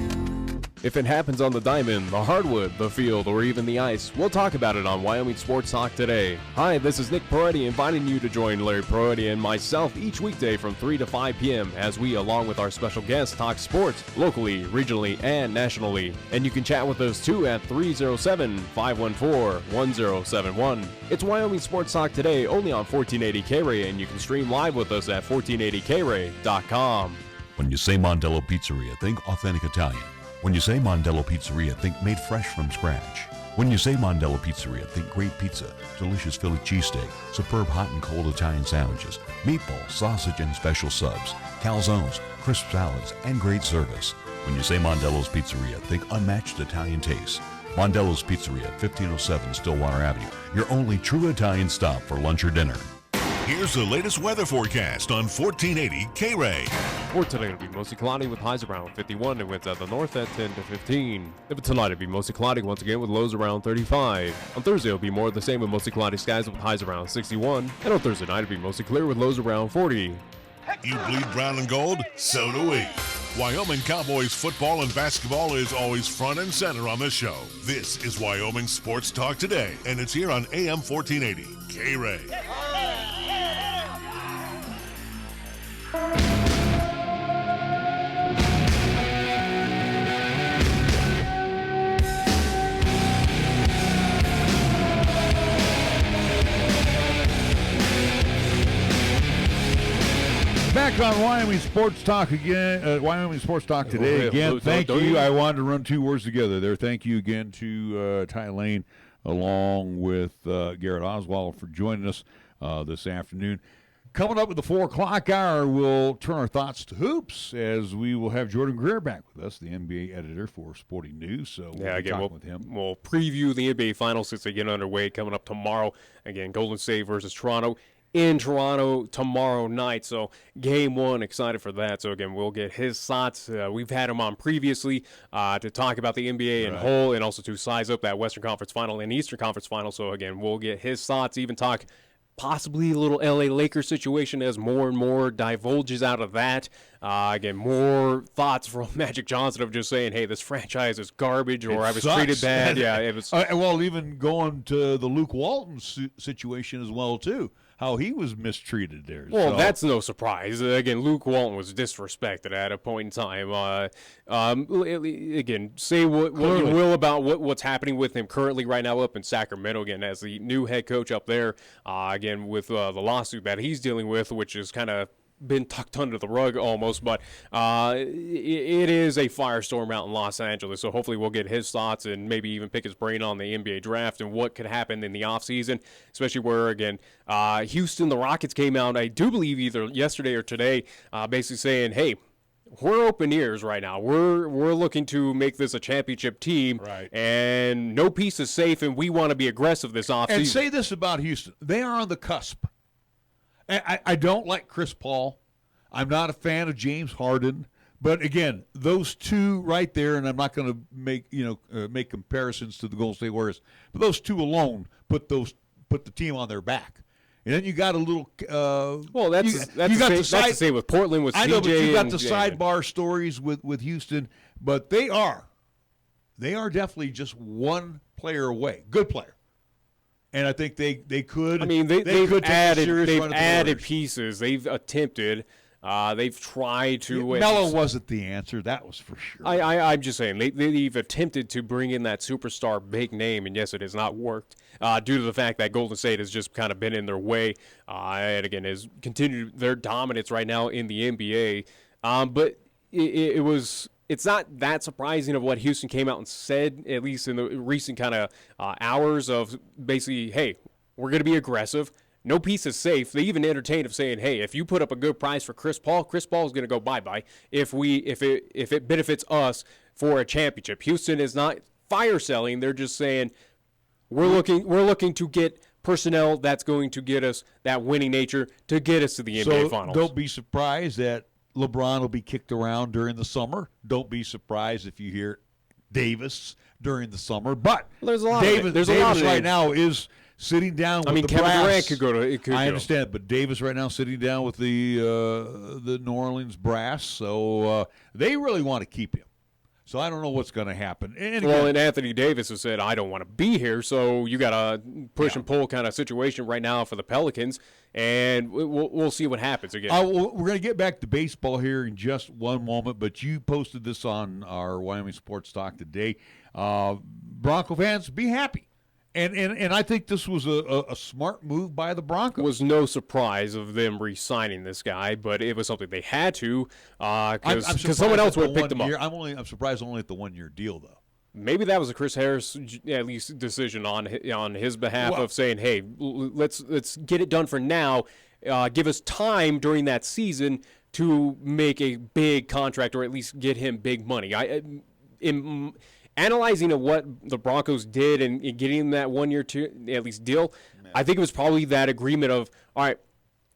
If it happens on the diamond, the hardwood, the field, or even the ice, we'll talk about it on Wyoming Sports Talk today. Hi, this is Nick Peretti inviting you to join Larry Peretti and myself each weekday from 3 to 5 p.m. as we, along with our special guests, talk sports locally, regionally, and nationally. And you can chat with us too at 307-514-1071. It's Wyoming Sports Talk today only on 1480 KRAE, and you can stream live with us at 1480krae.com. When you say Mondello Pizzeria, think authentic Italian. When you say Mondello Pizzeria, think made fresh from scratch. When you say Mondello Pizzeria, think great pizza, delicious Philly cheesesteak, superb hot and cold Italian sandwiches, meatballs, sausage, and special subs, calzones, crisp salads, and great service. When you say Mondello's Pizzeria, think unmatched Italian taste. Mondello's Pizzeria, 1507 Stillwater Avenue, your only true Italian stop for lunch or dinner. Here's the latest weather forecast on 1480 KRAE. For today, it'll be mostly cloudy with highs around 51 and winds out the north at 10 to 15. If it's tonight, it'll be mostly cloudy once again with lows around 35. On Thursday, it'll be more of the same with mostly cloudy skies with highs around 61. And on Thursday night, it'll be mostly clear with lows around 40. You bleed brown and gold? So do we. Wyoming Cowboys football and basketball is always front and center on this show. This is Wyoming Sports Talk Today, and it's here on AM 1480 KRAE. Back on Wyoming Sports Talk again. Wyoming Sports Talk today again. Thank you. I wanted to run two words together there. Thank you again to Ty Lain, along with Garrett Oswald, for joining us this afternoon. Coming up at the 4 o'clock hour, we'll turn our thoughts to hoops as we will have Jordan Greer back with us, the NBA editor for Sporting News. So we'll be talking with him. We'll preview the NBA Finals since they get underway coming up tomorrow. Again, Golden State versus Toronto in Toronto tomorrow night. So game one, excited for that. So again, we'll get his thoughts. We've had him on previously to talk about the NBA in whole and also to size up that Western Conference Final and Eastern Conference Final. So again, we'll get his thoughts, even talk possibly a little LA Lakers situation as more and more divulges out of that. Again, more thoughts from Magic Johnson of just saying, hey, this franchise is garbage, or I was treated bad. Yeah, it was. Well, even going to the Luke Walton situation as well, too. how he was mistreated there. Well, So- that's no surprise. Again, Luke Walton was disrespected at a point in time. Again, say what you will about what's happening with him currently right now up in Sacramento, again, as the new head coach up there, again, with the lawsuit that he's dealing with, which is kind of been tucked under the rug almost, but it is a firestorm out in Los Angeles, so hopefully we'll get his thoughts and maybe even pick his brain on the NBA draft and what could happen in the offseason, especially where, again, Houston, the Rockets came out, I do believe either yesterday or today, basically saying, hey, we're open ears right now. We're looking to make this a championship team, right? And no piece is safe, and we want to be aggressive this offseason. And say this about Houston. They are on the cusp. I don't like Chris Paul. I'm not a fan of James Harden. But again, those two right there, and I'm not going to make comparisons to the Golden State Warriors, but those two alone put the team on their back. And then you got a little. Well, that's the same with Portland with CJ. I know, but you got the sidebar stories with Houston, but they are definitely just one player away, good player. And I think they could. I mean, they've added pieces. They've attempted. They've tried to. Melo wasn't the answer. That was for sure. I'm just saying they've attempted to bring in that superstar big name, and yes, it has not worked due to the fact that Golden State has just kind of been in their way, and again has continued their dominance right now in the NBA. But it's not that surprising of what Houston came out and said, at least in the recent kind of hours of basically, hey, we're going to be aggressive. No piece is safe. They even entertained of saying, hey, if you put up a good price for Chris Paul is going to go bye-bye if it benefits us for a championship. Houston is not fire selling. They're just saying we're looking to get personnel that's going to get us that winning nature to get us to the NBA Finals. Don't be surprised that LeBron will be kicked around during the summer. Don't be surprised if you hear Davis during the summer. But there's a lot Davis right now is sitting down with the Kevin brass. Durant could go to. I understand, but Davis right now sitting down with the New Orleans brass, so they really want to keep him. So I don't know what's going to happen. And Anthony Davis has said, I don't want to be here, so you got a push and pull kind of situation right now for the Pelicans, and we'll see what happens again. We're going to get back to baseball here in just one moment, but you posted this on our Wyoming Sports Talk today. Bronco fans, be happy. And I think this was a smart move by the Broncos. It was no surprise of them re-signing this guy, but it was something they had to because someone else would have picked him up. I'm surprised only at the 1-year deal, though. Maybe that was a Chris Harris at least decision on his behalf of saying, hey, let's get it done for now. Give us time during that season to make a big contract or at least get him big money. Analyzing of what the Broncos did and getting that 1-year at least deal, I think it was probably that agreement of, all right,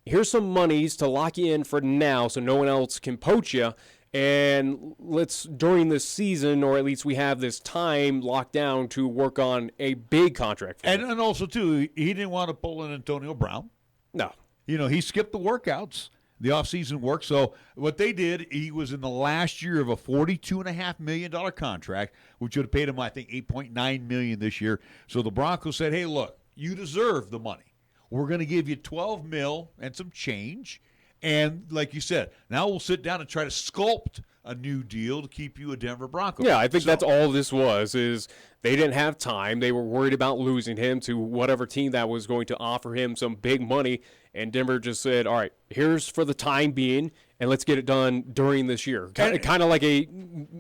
here's some monies to lock you in for now so no one else can poach you, and let's, during this season, or at least we have this time locked down to work on a big contract for him. And also, too, he didn't want to pull in Antonio Brown. No. He skipped the workouts. The offseason work. So what they did, he was in the last year of a $42.5 million contract, which would have paid him, I think, $8.9 million this year. So the Broncos said, hey, look, you deserve the money. We're going to give you $12 million and some change. And like you said, now we'll sit down and try to sculpt a new deal to keep you a Denver Bronco. Yeah, I think that's all this was, is they didn't have time. They were worried about losing him to whatever team that was going to offer him some big money. And Denver just said, all right, here's for the time being, and let's get it done during this year. Kind of like a,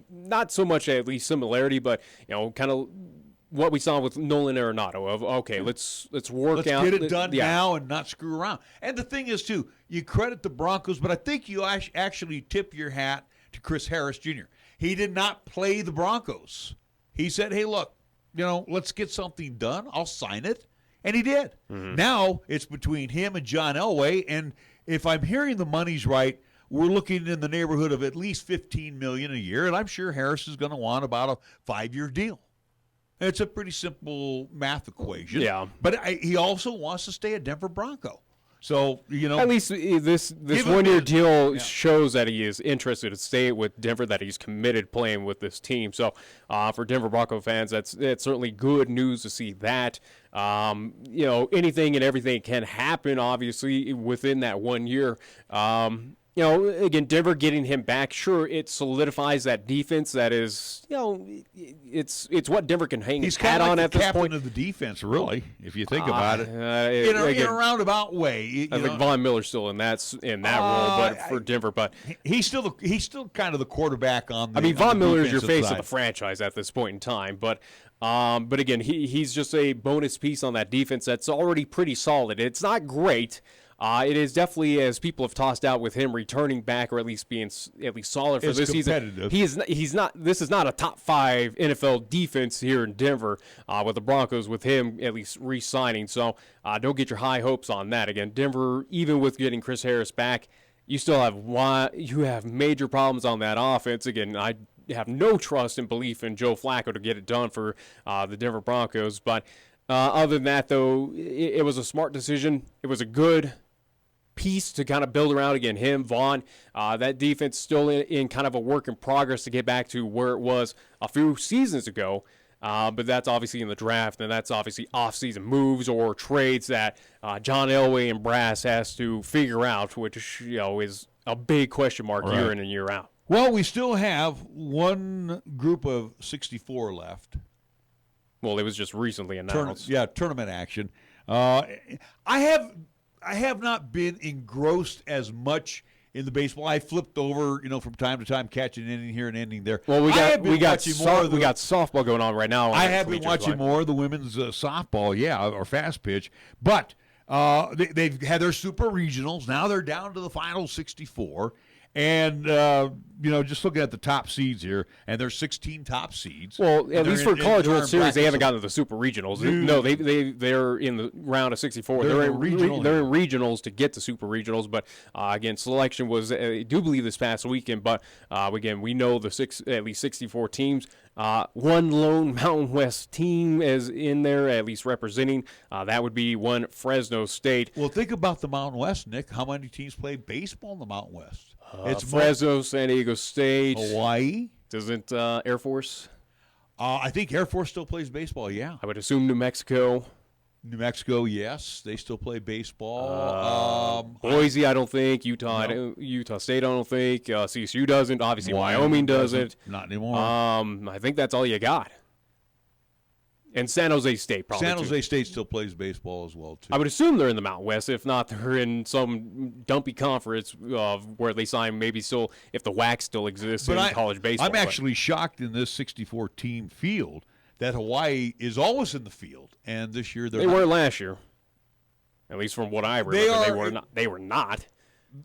not so much at least similarity, but, kind of what we saw with Nolan Arenado of, okay, let's work out. Let's get it done now and not screw around. And the thing is, too, you credit the Broncos, but I think you actually tip your hat to Chris Harris Jr. He did not play the Broncos. He said, hey, look, let's get something done. I'll sign it. And he did. Mm-hmm. Now it's between him and John Elway, and if I'm hearing the money's right, we're looking in the neighborhood of at least $15 million a year, and I'm sure Harris is going to want about a 5-year deal. It's a pretty simple math equation. Yeah. But he also wants to stay a Denver Bronco. So, at least this 1-year deal shows that he is interested to stay with Denver, that he's committed playing with this team. So, for Denver Bronco fans, that's certainly good news to see that. Anything and everything can happen, obviously, within that 1 year. Again, Denver getting him back, sure, it solidifies that defense. That is, it's what Denver can hang his hat on at this point. He's captain of the defense, really, if you think about it. In a roundabout way. I think Von Miller's still in that role, but for Denver, but he's still kind of the quarterback on the. I mean, Von Miller is your face side of the franchise at this point in time, but again, he's just a bonus piece on that defense that's already pretty solid. It's not great. It is definitely, as people have tossed out with him returning back, or at least being solid for this season. He's not. This is not a top 5 NFL defense here in Denver with the Broncos, with him at least re-signing. So don't get your high hopes on that. Again, Denver, even with getting Chris Harris back, you still have major problems on that offense. Again, I have no trust and belief in Joe Flacco to get it done for the Denver Broncos. But other than that, though, it was a smart decision. It was a good piece to kind of build around. Again, him, Vaughn, that defense still in kind of a work in progress to get back to where it was a few seasons ago. But that's obviously in the draft, and that's obviously off-season moves or trades that John Elway and Brass has to figure out, which is a big question mark year in and year out. Well, we still have one group of 64 left. Well, it was just recently announced. Tournament action. I have not been engrossed as much in the baseball. I flipped over, from time to time, catching an inning here and ending there. Well, we got softball going on right now. I have been watching more of the women's softball, or fast pitch. But they've had their super regionals. Now they're down to the final 64. And, just looking at the top seeds here, and there's 16 top seeds. Well, at least for College World Series, they haven't gotten to the Super Regionals. No, they're in the round of 64. They're in regionals to get to Super Regionals. But, again, selection was, I do believe, this past weekend. But, again, we know at least 64 teams. One lone Mountain West team is in there, at least representing. That would be one Fresno State. Well, think about the Mountain West, Nick. How many teams play baseball in the Mountain West? It's Fresno, San Diego State. Hawaii. Doesn't Air Force? I think Air Force still plays baseball, yeah. I would assume New Mexico. New Mexico, yes. They still play baseball. Boise, I don't think. Utah State, I don't think. CSU doesn't. Obviously, Wyoming doesn't. Not anymore. I think that's all you got. And San Jose State probably. San Jose State still plays baseball as well, too. I would assume they're in the Mountain West. If not, they're in some dumpy conference where they sign maybe still, if the WAC still exists in college baseball. I'm actually shocked in this 64-team field that Hawaii is always in the field, and this year they weren't last year. At least from what I remember, they were not.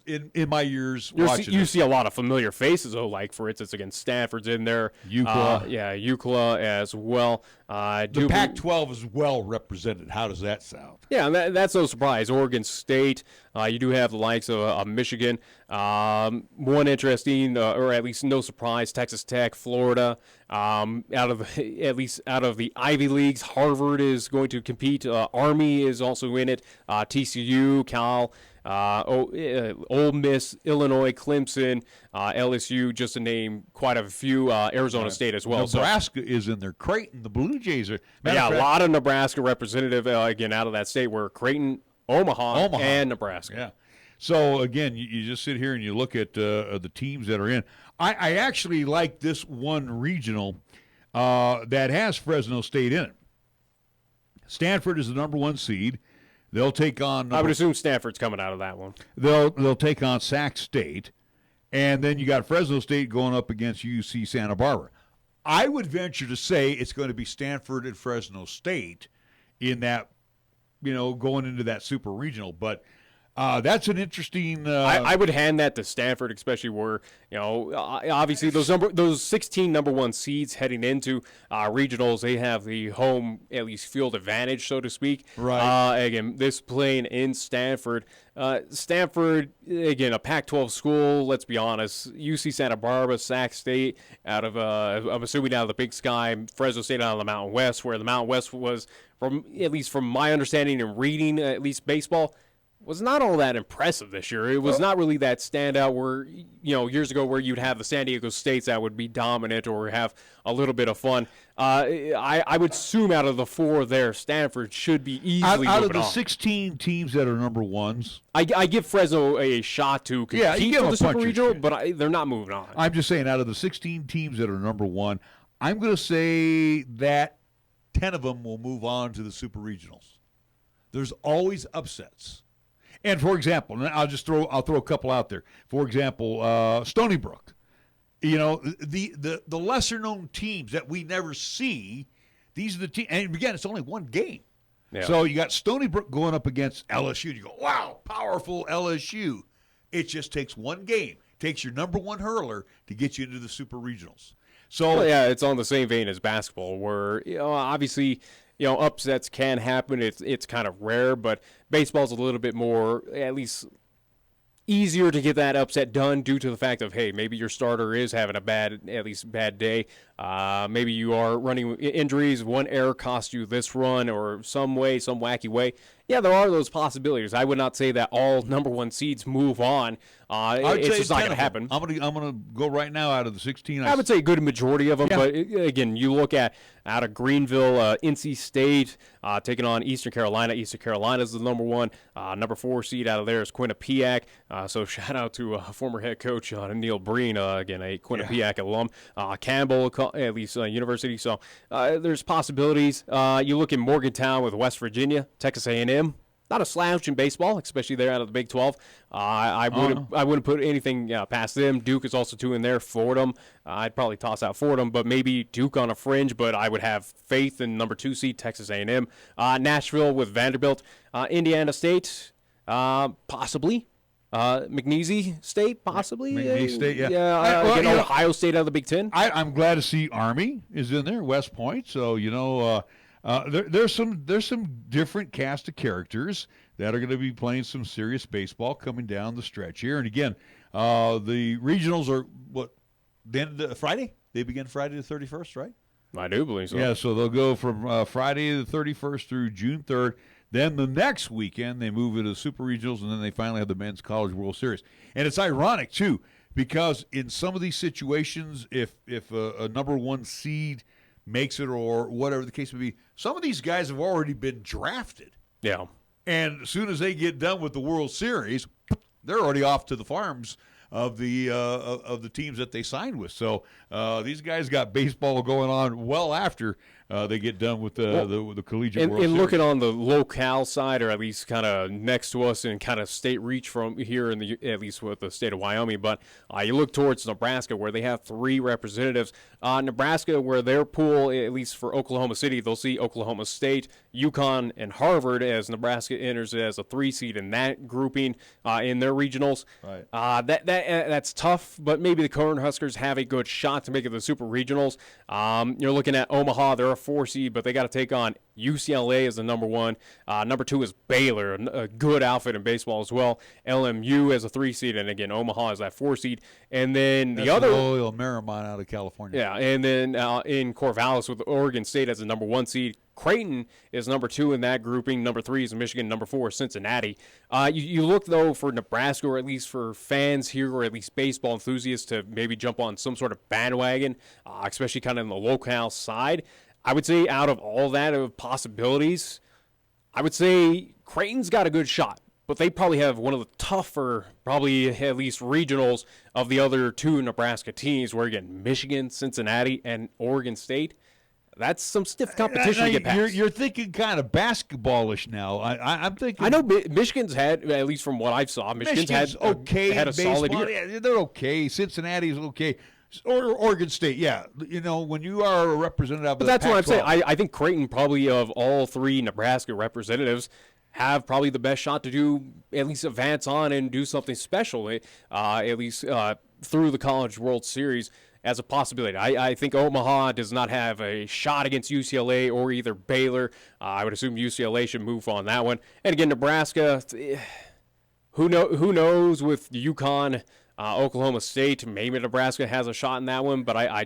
In my years watching you see a lot of familiar faces, though, like, for instance, again, Stanford's in there. UCLA. UCLA as well. The Pac-12 is well represented. How does that sound? Yeah, and that's no surprise. Oregon State, you do have the likes of Michigan. One interesting, or at least no surprise, Texas Tech, Florida. Out of the Ivy Leagues, Harvard is going to compete. Army is also in it. TCU, Cal. Ole Miss, Illinois, Clemson, LSU, just to name quite a few. Arizona State as well. Nebraska is in there. Creighton, the Blue Jays are. A lot of Nebraska representative again out of that state. Where Creighton, Omaha, and Nebraska. Yeah. So again, you just sit here and you look at the teams that are in. I actually like this one regional that has Fresno State in it. Stanford is the number 1 seed. They'll take on. I would assume Stanford's coming out of that one. They'll take on Sac State, and then you got Fresno State going up against UC Santa Barbara. I would venture to say it's going to be Stanford and Fresno State in that, going into that super regional. But that's an interesting. I would hand that to Stanford, especially where obviously those 16 number 1 seeds heading into regionals, they have the home at least field advantage, so to speak. Right. Again, this playing in Stanford. Stanford, again, a Pac-12 school. Let's be honest. UC Santa Barbara, Sac State, out of I'm assuming out of the Big Sky. Fresno State out of the Mountain West, where the Mountain West was, from at least from my understanding and reading, at least baseball. was not all that impressive this year. It was not really that standout where, years ago where you'd have the San Diego States that would be dominant or have a little bit of fun. I would assume out of the 4 there, Stanford should be easily out moving of the on. 16 teams that are number ones. I give Fresno a shot to compete for the Super Regional, but they're not moving on. I'm just saying, out of the 16 teams that are number one, I'm going to say that 10 of them will move on to the Super Regionals. There's always upsets. And for example, and I'll throw a couple out there. For example, Stony Brook. The lesser known teams that we never see, these are the teams. And again, it's only one game. Yeah. So you got Stony Brook going up against LSU. And you go, wow, powerful LSU. It just takes one game. It takes your number one hurler to get you into the Super Regionals. So it's on the same vein as basketball, where obviously. Upsets can happen. It's kind of rare, but baseball's a little bit more, at least, easier to get that upset done due to the fact of, hey, maybe your starter is having a bad day. Maybe you are running injuries. One error cost you this run or some wacky way. Yeah, there are those possibilities. I would not say that all number one seeds move on. It's just not going to happen. I'm gonna go right now out of the 16. I would say a good majority of them. Yeah. But again, you look at out of Greenville, NC State taking on Eastern Carolina. Eastern Carolina is the number one. Number 4 seed out of there is Quinnipiac. So shout out to former head coach Neil Breen, again a Quinnipiac alum. Campbell, at least University. So there's possibilities. You look at Morgantown with West Virginia, Texas A&M. Not a slouch in baseball, especially there out of the Big 12. I wouldn't put anything past them. Duke is also 2 in there. Fordham, I'd probably toss out Fordham, but maybe Duke on a fringe. But I would have faith in number 2 seed Texas A&M. Nashville with Vanderbilt. Indiana State, possibly. McNeese State, possibly. McNeese State, yeah. Yeah, Ohio State out of the Big 10. I'm glad to see Army is in there, West Point. So, there's some different cast of characters that are going to be playing some serious baseball coming down the stretch here. And again, the regionals are Friday? They begin Friday the 31st, right? I do believe so. Yeah, so they'll go from Friday the 31st through June 3rd. Then the next weekend, they move into the Super Regionals, and then they finally have the Men's College World Series. And it's ironic, too, because in some of these situations, if a number 1 seed makes it or whatever the case may be, some of these guys have already been drafted. Yeah. And as soon as they get done with the World Series, they're already off to the farms of the teams that they signed with. So these guys got baseball going on well after they get done with the collegiate World Series. And looking on the locale side, or at least kind of next to us and kind of state reach from here at least with the state of Wyoming, but you look towards Nebraska where they have 3 representatives. Nebraska, where their pool, at least for Oklahoma City, they'll see Oklahoma State, UConn, and Harvard as Nebraska enters as a 3 seed in that grouping in their regionals. Right. That's tough, but maybe the Cornhuskers have a good shot to make it to the Super Regionals. You're looking at Omaha. They're a 4 seed, but they got to take on UCLA as the number 1. Number 2 is Baylor, a good outfit in baseball as well. LMU as a 3 seed, and again, Omaha is that 4 seed. And then that's the other Loyola Marymount out of California. Yeah, and then in Corvallis with Oregon State as the number 1 seed. Creighton is number 2 in that grouping. Number 3 is Michigan. Number 4 is Cincinnati. You look, though, for Nebraska, or at least for fans here, or at least baseball enthusiasts, to maybe jump on some sort of bandwagon, especially kind of in the locale side. I would say out of all that of possibilities, I would say Creighton's got a good shot. But they probably have one of the tougher, probably at least regionals of the other 2 Nebraska teams, where, again, Michigan, Cincinnati, and Oregon State. That's some stiff competition to get past. You're thinking kind of basketballish now. I'm thinking. I know Michigan's had, at least from what I saw, Michigan's had a solid year. Yeah, they're okay. Cincinnati's okay. Or Oregon State, yeah. When you are a representative of the Pac-12. But that's what I'm saying. I think Creighton, probably of all 3 Nebraska representatives, have probably the best shot to do, at least advance on and do something special, at least through the College World Series as a possibility. I think Omaha does not have a shot against UCLA or either Baylor. I would assume UCLA should move on that one. And again, Nebraska, who knows with UConn, Oklahoma State, maybe Nebraska has a shot in that one, but I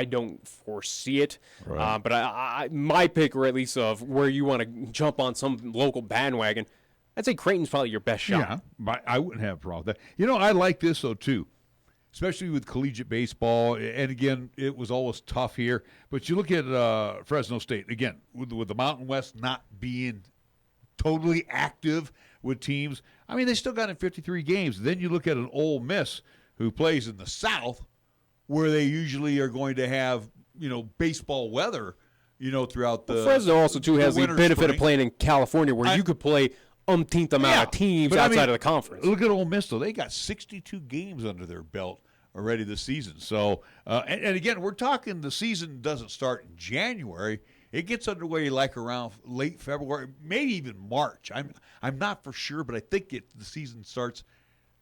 don't foresee it. Right. But my pick, or at least of where you want to jump on some local bandwagon, I'd say Creighton's probably your best shot. Yeah, but I wouldn't have a problem with that. You know, I like this, though, too, especially with collegiate baseball. And, again, it was always tough here. But you look at Fresno State, again, with the Mountain West not being totally active with teams. I mean, they still got in 53 games. Then you look at an Ole Miss who plays in the South, where they usually are going to have, baseball weather, throughout the Fresno also, too, has the benefit spring. of playing in California, where you could play umpteenth amount of teams outside of the conference. Look at Ole Miss, though. They got 62 games under their belt already this season. So, and again, we're talking the season doesn't start in January. It gets underway like around late February, maybe even March. I'm not for sure, but I think the season starts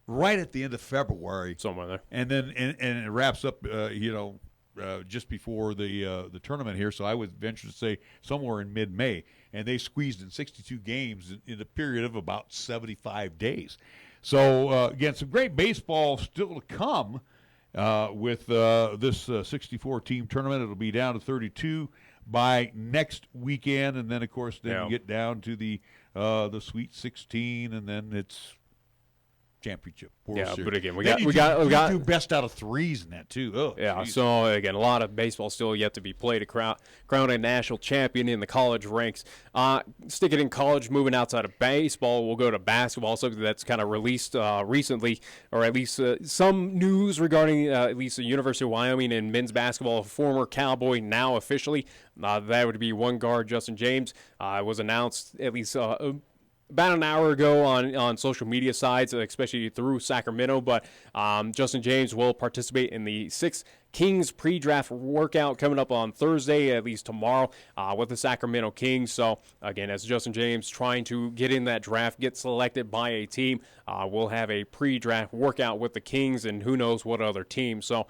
right at the end of February. Somewhere there. And then and it wraps up, just before the tournament here. So I would venture to say somewhere in mid-May. And they squeezed in 62 games in a period of about 75 days. So, again, some great baseball still to come with this 64-team tournament. It'll be down to 32 by next weekend. And then, of course, you get down to the Sweet 16, and then it's championship. World Series. But again, we you got do best out of threes in that too. Oh, yeah. geez. So again, a lot of baseball still yet to be played to crown a national champion in the college ranks. Stick it in college. Moving outside of baseball, we'll go to basketball. Something that's kind of released recently, or at least some news regarding at least the University of Wyoming and men's basketball. Former Cowboy, now officially, that would be one guard Justin James. Was announced at least about an hour ago on social media sites, especially through Sacramento. But Justin James will participate in the 6 Kings pre-draft workout coming up on Thursday, at least tomorrow, with the Sacramento Kings. So, again, as Justin James trying to get in that draft, get selected by a team, we'll have a pre-draft workout with the Kings and who knows what other team. So,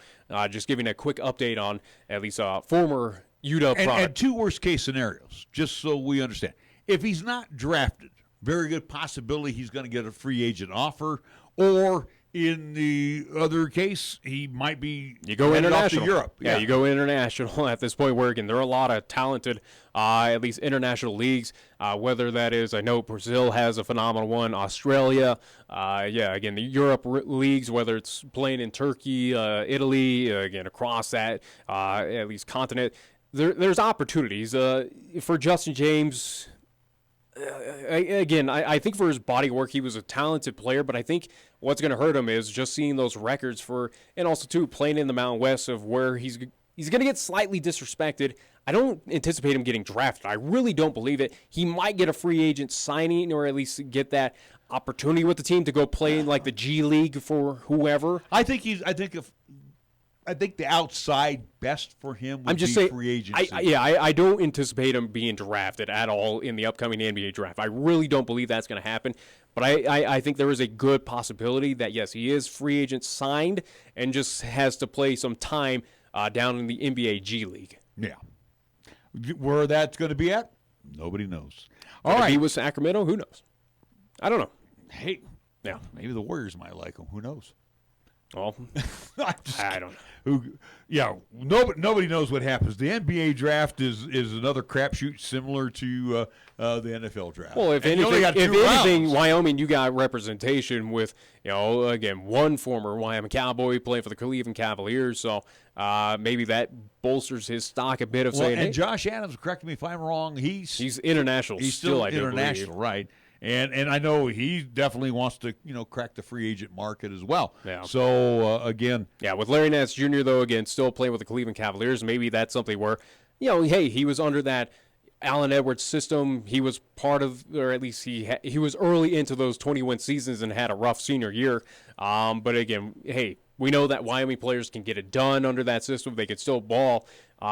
just giving a quick update on at least former UW product. And 2 worst-case scenarios, just so we understand. If he's not drafted, very good possibility he's going to get a free agent offer, or in the other case, he might be headed off to Europe. Yeah, you go international at this point where, again, there are a lot of talented, at least international leagues, whether that is, I know Brazil has a phenomenal one, Australia, again, the Europe leagues, whether it's playing in Turkey, Italy, again, across that, at least continent, there's opportunities. For Justin James, again, I think for his body work, he was a talented player, but I think what's going to hurt him is just seeing those records and also, too, playing in the Mountain West of where he's going to get slightly disrespected. I don't anticipate him getting drafted. I really don't believe it. He might get a free agent signing or at least get that opportunity with the team to go play in, like, the G League for whoever. I think the outside best for him would be free agency. I don't anticipate him being drafted at all in the upcoming NBA draft. I really don't believe that's going to happen. But I think there is a good possibility that, yes, he is free agent signed and just has to play some time down in the NBA G League. Yeah. Where that's going to be at, nobody knows. All right. If he was Sacramento, who knows? I don't know. Hey, maybe the Warriors might like him. Who knows? Well, I don't know. Nobody knows what happens. The NBA draft is another crapshoot similar to the NFL draft. Well, if anything, Wyoming, you got representation with, again, one former Wyoming Cowboy playing for the Cleveland Cavaliers. So maybe that bolsters his stock a bit of saying, and Josh Adams, correct me if I'm wrong, he's international. He's still international, right? And I know he definitely wants to, crack the free agent market as well. Yeah. So, again. Yeah, with Larry Nance Jr., though, again, still playing with the Cleveland Cavaliers, maybe that's something where, hey, he was under that Allen Edwards system. He was part of, or at least he was early into those 21 seasons and had a rough senior year. But, again, hey, we know that Wyoming players can get it done under that system. They can still ball.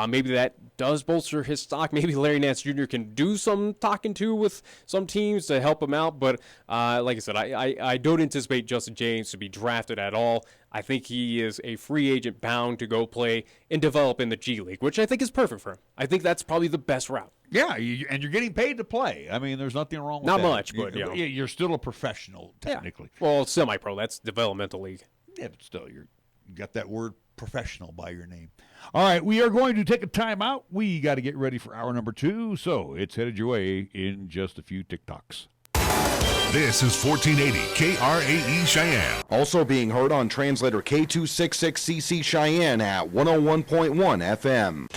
Maybe that does bolster his stock. Maybe Larry Nance Jr. can do some talking to with some teams to help him out. But like I said, I don't anticipate Justin James to be drafted at all. I think he is a free agent bound to go play and develop in the G League, which I think is perfect for him. I think that's probably the best route. Yeah, and you're getting paid to play. I mean, there's nothing wrong with that. Not much, but you're still a professional, technically. Yeah. Well, semi-pro, that's developmental league. Yeah, but still, you got that word professional by your name. All right, we are going to take a timeout. We got to get ready for hour number 2, so it's headed your way in just a few TikToks. This is 1480 KRAE Cheyenne. Also being heard on translator K266CC Cheyenne at 101.1 FM.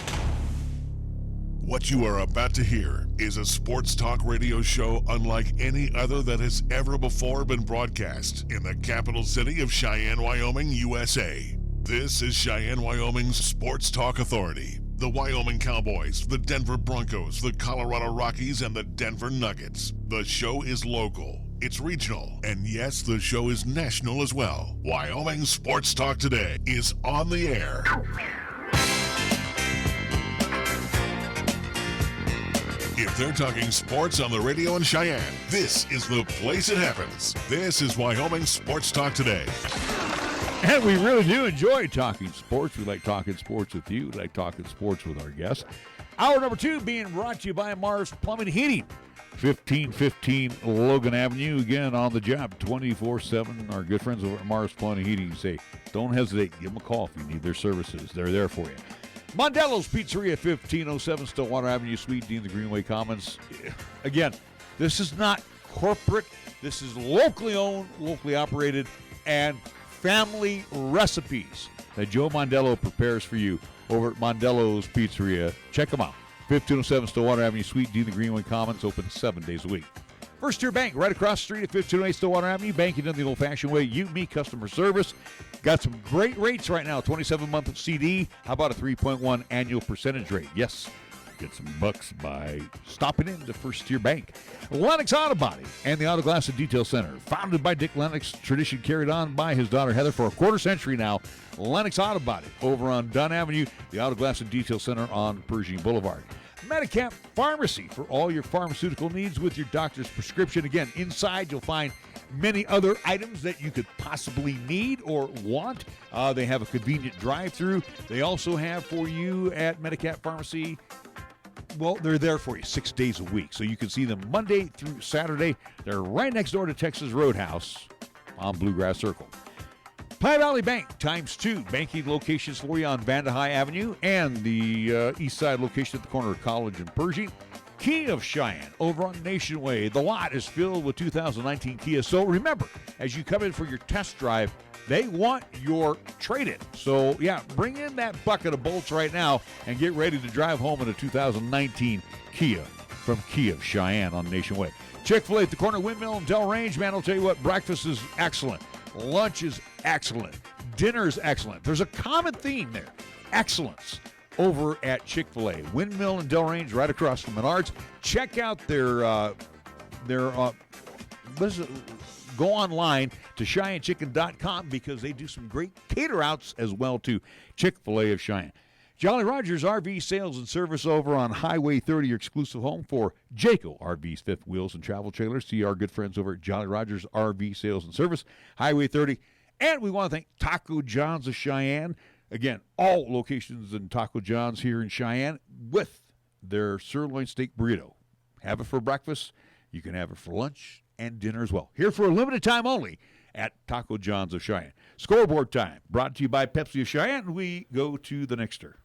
What you are about to hear is a sports talk radio show unlike any other that has ever before been broadcast in the capital city of Cheyenne, Wyoming, USA. This is Cheyenne, Wyoming's Sports Talk Authority. The Wyoming Cowboys, the Denver Broncos, the Colorado Rockies, and the Denver Nuggets. The show is local, it's regional, and yes, the show is national as well. Wyoming Sports Talk Today is on the air. If they're talking sports on the radio in Cheyenne, this is the place it happens. This is Wyoming Sports Talk Today. And we really do enjoy talking sports. We like talking sports with you. We like talking sports with our guests. Hour number 2 being brought to you by Mars Plumbing and Heating. 1515 Logan Avenue. Again, on the job 24/7. Our good friends over at Mars Plumbing and Heating say, don't hesitate. Give them a call if you need their services. They're there for you. Mondello's Pizzeria, 1507 Stillwater Avenue, Suite D in the Greenway Commons. Again, this is not corporate. This is locally owned, locally operated, and family recipes that Joe Mondello prepares for you over at Mondello's Pizzeria. Check them out. 1507 Stillwater Avenue, Suite D in the Greenway Commons, open 7 days a week. First Tier Bank, right across the street at 1508 Stillwater Avenue. Banking in the old-fashioned way. You, me, customer service. Got some great rates right now. 27-month CD. How about a 3.1 annual percentage rate? Yes. Get some bucks by stopping into First Tier Bank. Lennox Auto Body and the Auto Glass and Detail Center. Founded by Dick Lennox, tradition carried on by his daughter Heather for a quarter century now. Lennox Auto Body over on Dunn Avenue. The Auto Glass and Detail Center on Pershing Boulevard. Medicap Pharmacy for all your pharmaceutical needs with your doctor's prescription. Again, inside you'll find many other items that you could possibly need or want. They have a convenient drive-through. They also have for you at Medicap Pharmacy, well, they're there for you 6 days a week. So you can see them Monday through Saturday. They're right next door to Texas Roadhouse on Bluegrass Circle. Platte Valley Bank ×2 banking locations for you on Vandehigh Avenue and the east side location at the corner of College and Pershing. Kia of Cheyenne over on Nation Way. The lot is filled with 2019 Kia. So remember, as you come in for your test drive, they want your trade-in. So, yeah, bring in that bucket of bolts right now and get ready to drive home in a 2019 Kia from Kia of Cheyenne on Nation Way. Chick-fil-A at the corner of Windmill and Del Range. Man, I'll tell you what, breakfast is excellent. Lunch is excellent. Dinner is excellent. There's a common theme there. Excellence over at Chick-fil-A. Windmill and Del Range right across from Menards. Check out their go online to CheyenneChicken.com because they do some great cater-outs as well to Chick-fil-A of Cheyenne. Jolly Rogers RV Sales and Service over on Highway 30, your exclusive home for Jayco RVs, fifth wheels, and travel trailers. See our good friends over at Jolly Rogers RV Sales and Service, Highway 30. And we want to thank Taco John's of Cheyenne. Again, all locations in Taco John's here in Cheyenne with their sirloin steak burrito. Have it for breakfast. You can have it for lunch and dinner as well. Here for a limited time only at Taco John's of Cheyenne. Scoreboard time brought to you by Pepsi of Cheyenne. We go to the nexter.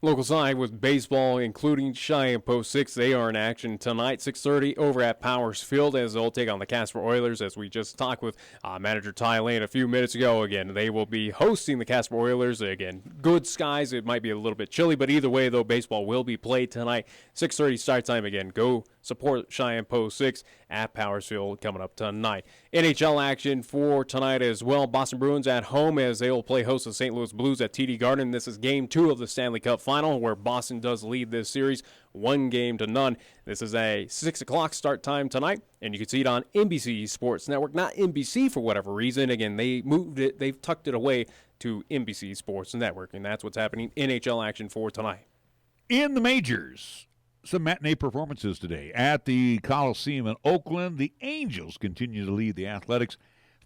Local side with baseball, including Cheyenne Post 6. They are in action tonight, 6:30 over at Powers Field as they'll take on the Casper Oilers. As we just talked with manager Ty Lain a few minutes ago. Again, they will be hosting the Casper Oilers. Again, good skies. It might be a little bit chilly, but either way, though, baseball will be played tonight. 6:30 start time. Again, go support Cheyenne Post 6 at Powers Field coming up tonight. NHL action for tonight as well. Boston Bruins at home as they will play host to St. Louis Blues at TD Garden. This is Game 2 of the Stanley Cup Final, where Boston does lead this series 1-0. This is a 6 o'clock start time tonight, and you can see it on NBC Sports Network. Not NBC for whatever reason. Again, they moved it. They've tucked it away to NBC Sports Network, and that's what's happening. NHL action for tonight. In the majors, some matinee performances today at the Coliseum in Oakland. The Angels continue to lead the Athletics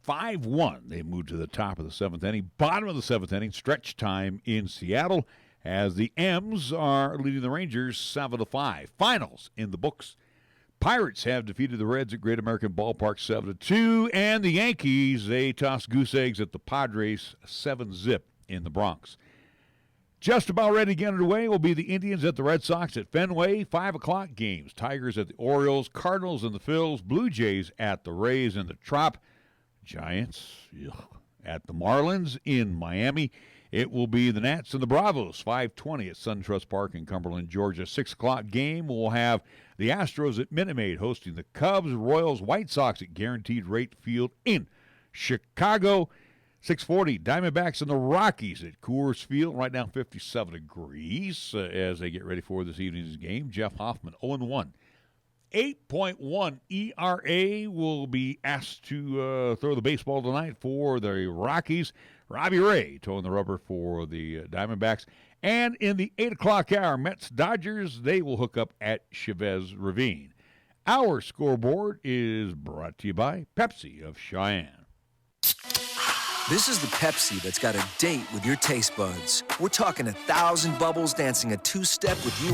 5-1. They moved to the top of the 7th inning. Bottom of the 7th inning, stretch time in Seattle as the M's are leading the Rangers 7-5. Finals in the books. Pirates have defeated the Reds at Great American Ballpark 7-2. And the Yankees, they toss goose eggs at the Padres 7-0 in the Bronx. Just about ready to get underway will be the Indians at the Red Sox at Fenway. 5 o'clock games. Tigers at the Orioles, Cardinals and the Phils, Blue Jays at the Rays and the Trop, Giants at the Marlins in Miami. It will be the Nats and the Bravos, 5:20 at SunTrust Park in Cumberland, Georgia. 6 o'clock game. We'll have the Astros at Minute Maid hosting the Cubs, Royals, White Sox at Guaranteed Rate Field in Chicago. 6:40, Diamondbacks and the Rockies at Coors Field. Right now, 57 degrees as they get ready for this evening's game. Jeff Hoffman, 0-1. 8.1 ERA will be asked to throw the baseball tonight for the Rockies. Robbie Ray towing the rubber for the Diamondbacks. And in the 8 o'clock hour, Mets-Dodgers, they will hook up at Chavez Ravine. Our scoreboard is brought to you by Pepsi of Cheyenne. This is the Pepsi that's got a date with your taste buds. We're talking 1,000 bubbles dancing a two-step with you.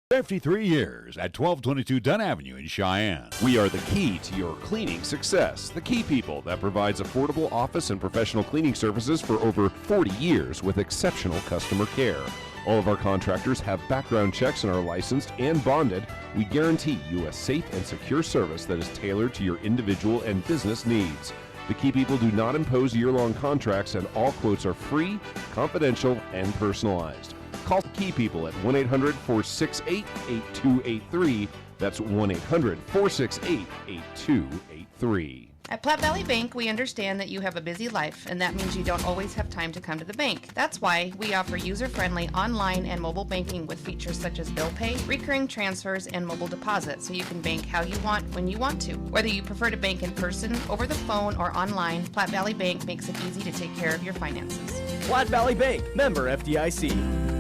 "53 years at 1222 Dunn Avenue in Cheyenne. We are the key to your cleaning success. The Key People that provides affordable office and professional cleaning services for over 40 years with exceptional customer care. All of our contractors have background checks and are licensed and bonded. We guarantee you a safe and secure service that is tailored to your individual and business needs. The Key People do not impose year-long contracts, and all quotes are free, confidential, and personalized. Call the Key People at 1-800-468-8283. That's 1-800-468-8283. At Platte Valley Bank, we understand that you have a busy life, and that means you don't always have time to come to the bank. That's why we offer user-friendly online and mobile banking with features such as bill pay, recurring transfers, and mobile deposit, so you can bank how you want when you want to. Whether you prefer to bank in person, over the phone, or online, Platte Valley Bank makes it easy to take care of your finances. Platte Valley Bank, member FDIC.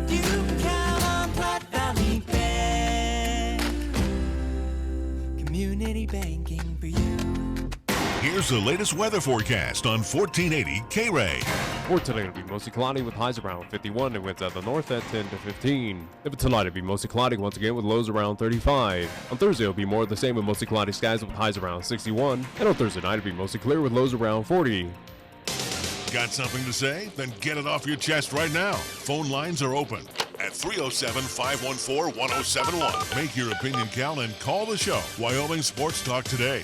You can count on Platte Valley Bank. Community banking for you. Here's the latest weather forecast on 1480 KRAE. For today, it'll be mostly cloudy with highs around 51 and winds at the north at 10 to 15. If it's tonight, it'll be mostly cloudy once again with lows around 35. On Thursday, it'll be more of the same with mostly cloudy skies with highs around 61. And on Thursday night, it'll be mostly clear with lows around 40. Got something to say? Then get it off your chest right now. Phone lines are open at 307-514-1071. Make your opinion count and call the show. Wyoming Sports Talk today.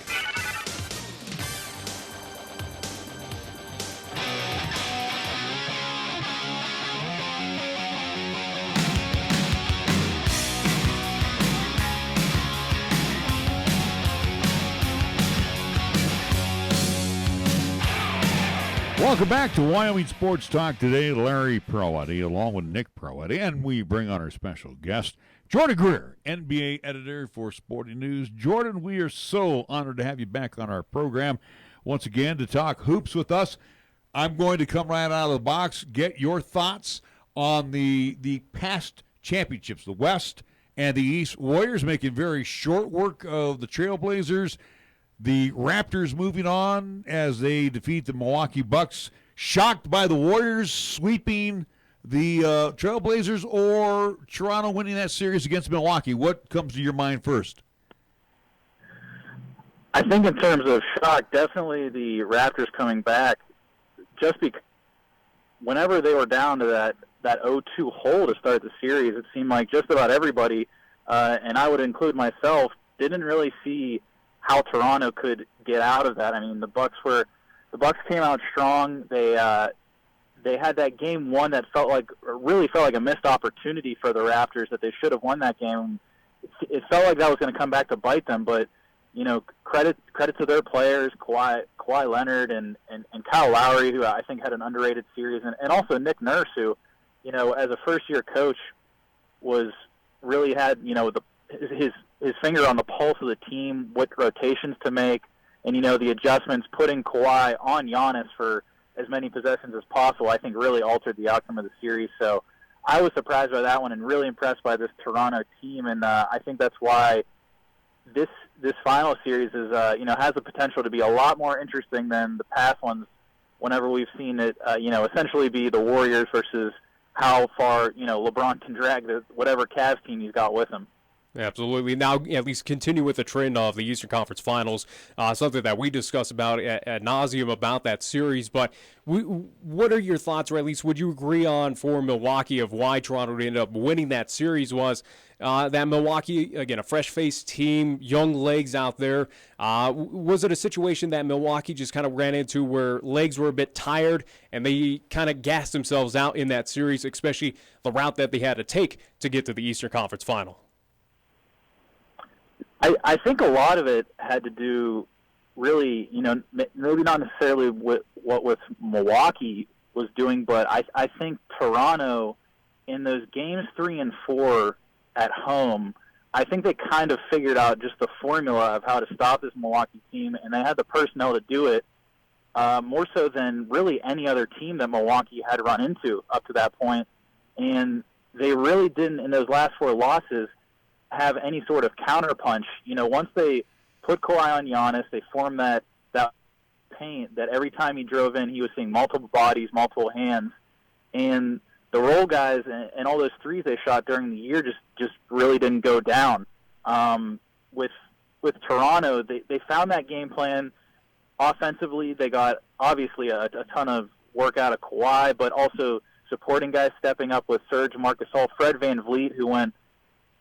Welcome back to Wyoming Sports Talk today. Larry Proetti along with Nick Proetti, and we bring on our special guest, Jordan Greer, NBA editor for Sporting News. Jordan, we are so honored to have you back on our program once again to talk hoops with us. I'm going to come right out of the box, get your thoughts on the past championships, the West and the East. Warriors making very short work of the Trailblazers. The Raptors moving on as they defeat the Milwaukee Bucks. Shocked by the Warriors sweeping the Trailblazers or Toronto winning that series against Milwaukee? What comes to your mind first? I think in terms of shock, definitely the Raptors coming back. Just because whenever they were down to that 0-2 hole to start the series, it seemed like just about everybody, and I would include myself, didn't really see how Toronto could get out of that. I mean, the Bucks came out strong. They had that game one that really felt like a missed opportunity for the Raptors, that they should have won that game. It felt like that was going to come back to bite them, but credit to their players, Kawhi Leonard and Kyle Lowry, who I think had an underrated series, and also Nick Nurse, who, as a first-year coach, really had his finger on the pulse of the team, what rotations to make, and the adjustments, putting Kawhi on Giannis for as many possessions as possible, I think really altered the outcome of the series. So I was surprised by that one and really impressed by this Toronto team, and I think that's why this final series is has the potential to be a lot more interesting than the past ones. Whenever we've seen it, essentially be the Warriors versus how far LeBron can drag whatever Cavs team he's got with him. Absolutely. Now, at least continue with the trend of the Eastern Conference Finals, something that we discuss about at nauseum about that series. But what are your thoughts, or at least would you agree on for Milwaukee of why Toronto ended up winning that series was that Milwaukee, again, a fresh-faced team, young legs out there. Was it a situation that Milwaukee just kind of ran into where legs were a bit tired and they kind of gassed themselves out in that series, especially the route that they had to take to get to the Eastern Conference Final? I think a lot of it had to do really, maybe not necessarily with what Milwaukee was doing, but I think Toronto in those games 3 and 4 at home, I think they kind of figured out just the formula of how to stop this Milwaukee team, and they had the personnel to do it more so than really any other team that Milwaukee had run into up to that point. And they really didn't, in those last 4 losses, have any sort of counterpunch. Once they put Kawhi on Giannis, they formed that paint that every time he drove in, he was seeing multiple bodies, multiple hands, and the role guys and all those threes they shot during the year just really didn't go down. With Toronto, they found that game plan. Offensively, they got obviously a ton of work out of Kawhi, but also supporting guys stepping up with Serge, Marc Gasol, Fred VanVleet, who went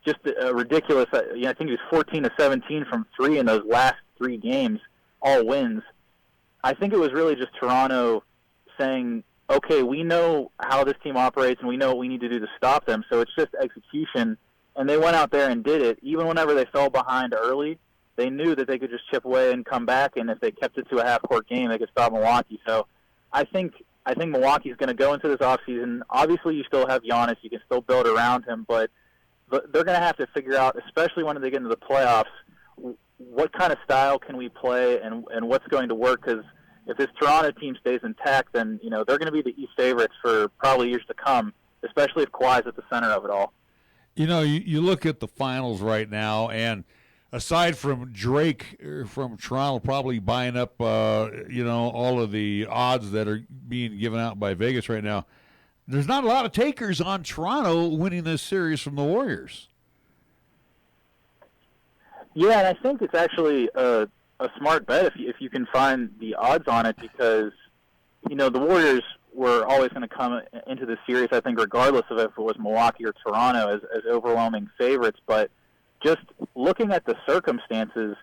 just a ridiculous, I think he was 14 of 17 from 3 in those last 3 games, all wins. I think it was really just Toronto saying, okay, we know how this team operates and we know what we need to do to stop them, so it's just execution. And they went out there and did it. Even whenever they fell behind early, they knew that they could just chip away and come back, and if they kept it to a half-court game, they could stop Milwaukee. So I think Milwaukee's going to go into this offseason. Obviously, you still have Giannis. You can still build around him, but they're going to have to figure out, especially when they get into the playoffs, what kind of style can we play and what's going to work. Because if this Toronto team stays intact, then they're going to be the East favorites for probably years to come, especially if Kawhi's at the center of it all. You look at the finals right now, and aside from Drake from Toronto probably buying up, all of the odds that are being given out by Vegas right now, there's not a lot of takers on Toronto winning this series from the Warriors. Yeah, and I think it's actually a smart bet if you can find the odds on it, because the Warriors were always going to come into the series, I think, regardless of if it was Milwaukee or Toronto, as overwhelming favorites. But just looking at the circumstances,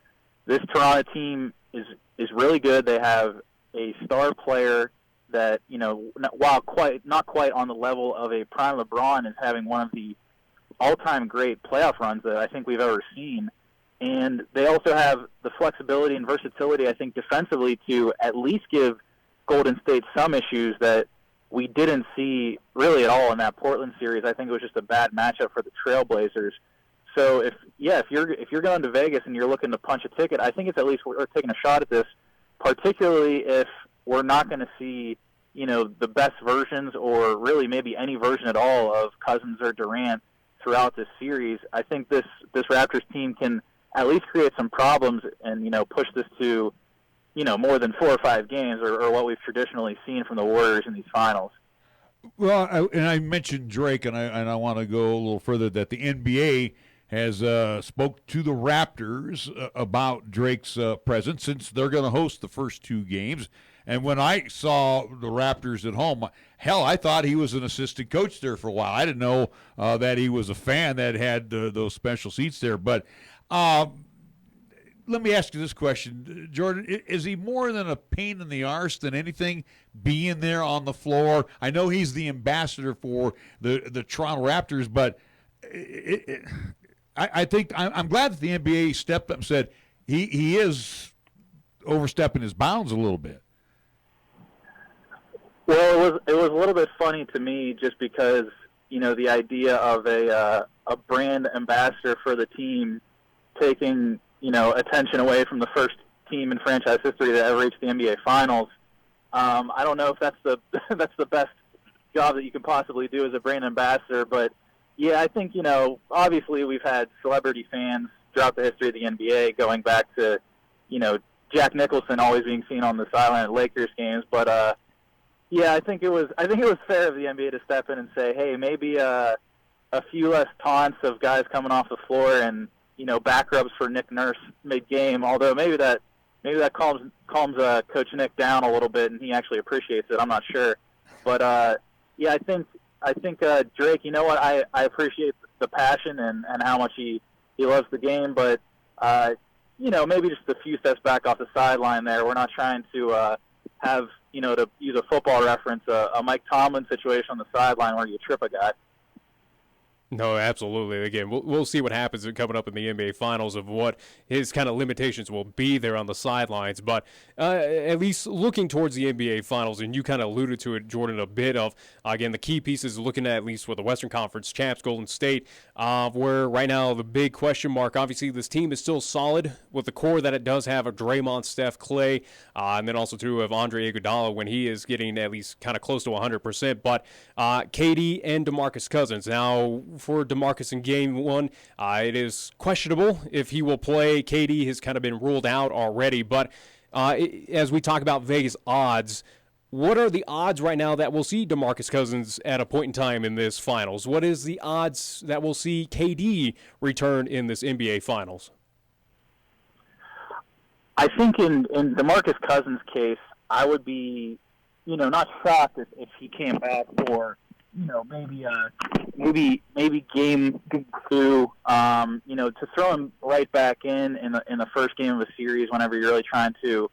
this Toronto team is really good. They have a star player that, while not quite on the level of a prime LeBron, is having one of the all-time great playoff runs that I think we've ever seen. And they also have the flexibility and versatility, I think, defensively to at least give Golden State some issues that we didn't see really at all in that Portland series. I think it was just a bad matchup for the Trailblazers. So if you're going to Vegas and you're looking to punch a ticket, I think it's at least worth taking a shot at this, particularly if we're not going to see, the best versions or really maybe any version at all of Cousins or Durant throughout this series. I think this Raptors team can at least create some problems and, push this to, more than 4 or 5 games or what we've traditionally seen from the Warriors in these finals. Well, I mentioned Drake, and I want to go a little further that the NBA has spoke to the Raptors about Drake's presence since they're going to host the first 2 games. And when I saw the Raptors at home, hell, I thought he was an assistant coach there for a while. I didn't know that he was a fan that had those special seats there. But let me ask you this question, Jordan. Is he more than a pain in the arse than anything being there on the floor? I know he's the ambassador for the Toronto Raptors, but I think I'm glad that the NBA stepped up and said he is overstepping his bounds a little bit. Well, it was a little bit funny to me just because, the idea of a brand ambassador for the team taking, attention away from the first team in franchise history to ever reach the NBA Finals. I don't know if that's the that's the best job that you can possibly do as a brand ambassador, but yeah, I think, obviously we've had celebrity fans throughout the history of the NBA going back to, Jack Nicholson always being seen on the sideline at Lakers games, but yeah, I think it was fair of the NBA to step in and say, hey, maybe a few less taunts of guys coming off the floor and back rubs for Nick Nurse mid-game. Although maybe that calms Coach Nick down a little bit and he actually appreciates it. I'm not sure, but yeah, I think Drake. You know what? I appreciate the passion and how much he loves the game, but maybe just a few steps back off the sideline there. We're not trying to have, to use a football reference, a Mike Tomlin situation on the sideline where you trip a guy. No, absolutely. Again, we'll see what happens coming up in the NBA Finals of what his kind of limitations will be there on the sidelines. But at least looking towards the NBA Finals, and you kind of alluded to it, Jordan, a bit of, again, the key pieces looking at least with the Western Conference champs, Golden State, where right now the big question mark, obviously this team is still solid with the core that it does have of Draymond, Steph, Clay, and then also too of Andre Iguodala when he is getting at least kind of close to 100%. But KD and DeMarcus Cousins. Now, for DeMarcus in Game 1, it is questionable if he will play. KD has kind of been ruled out already. But as we talk about Vegas odds, what are the odds right now that we'll see DeMarcus Cousins at a point in time in this Finals? What is the odds that we'll see KD return in this NBA Finals? I think in DeMarcus Cousins' case, I would be, not shocked if he came back for, maybe game 2, to throw him right back in the first game of a series whenever you're really trying to,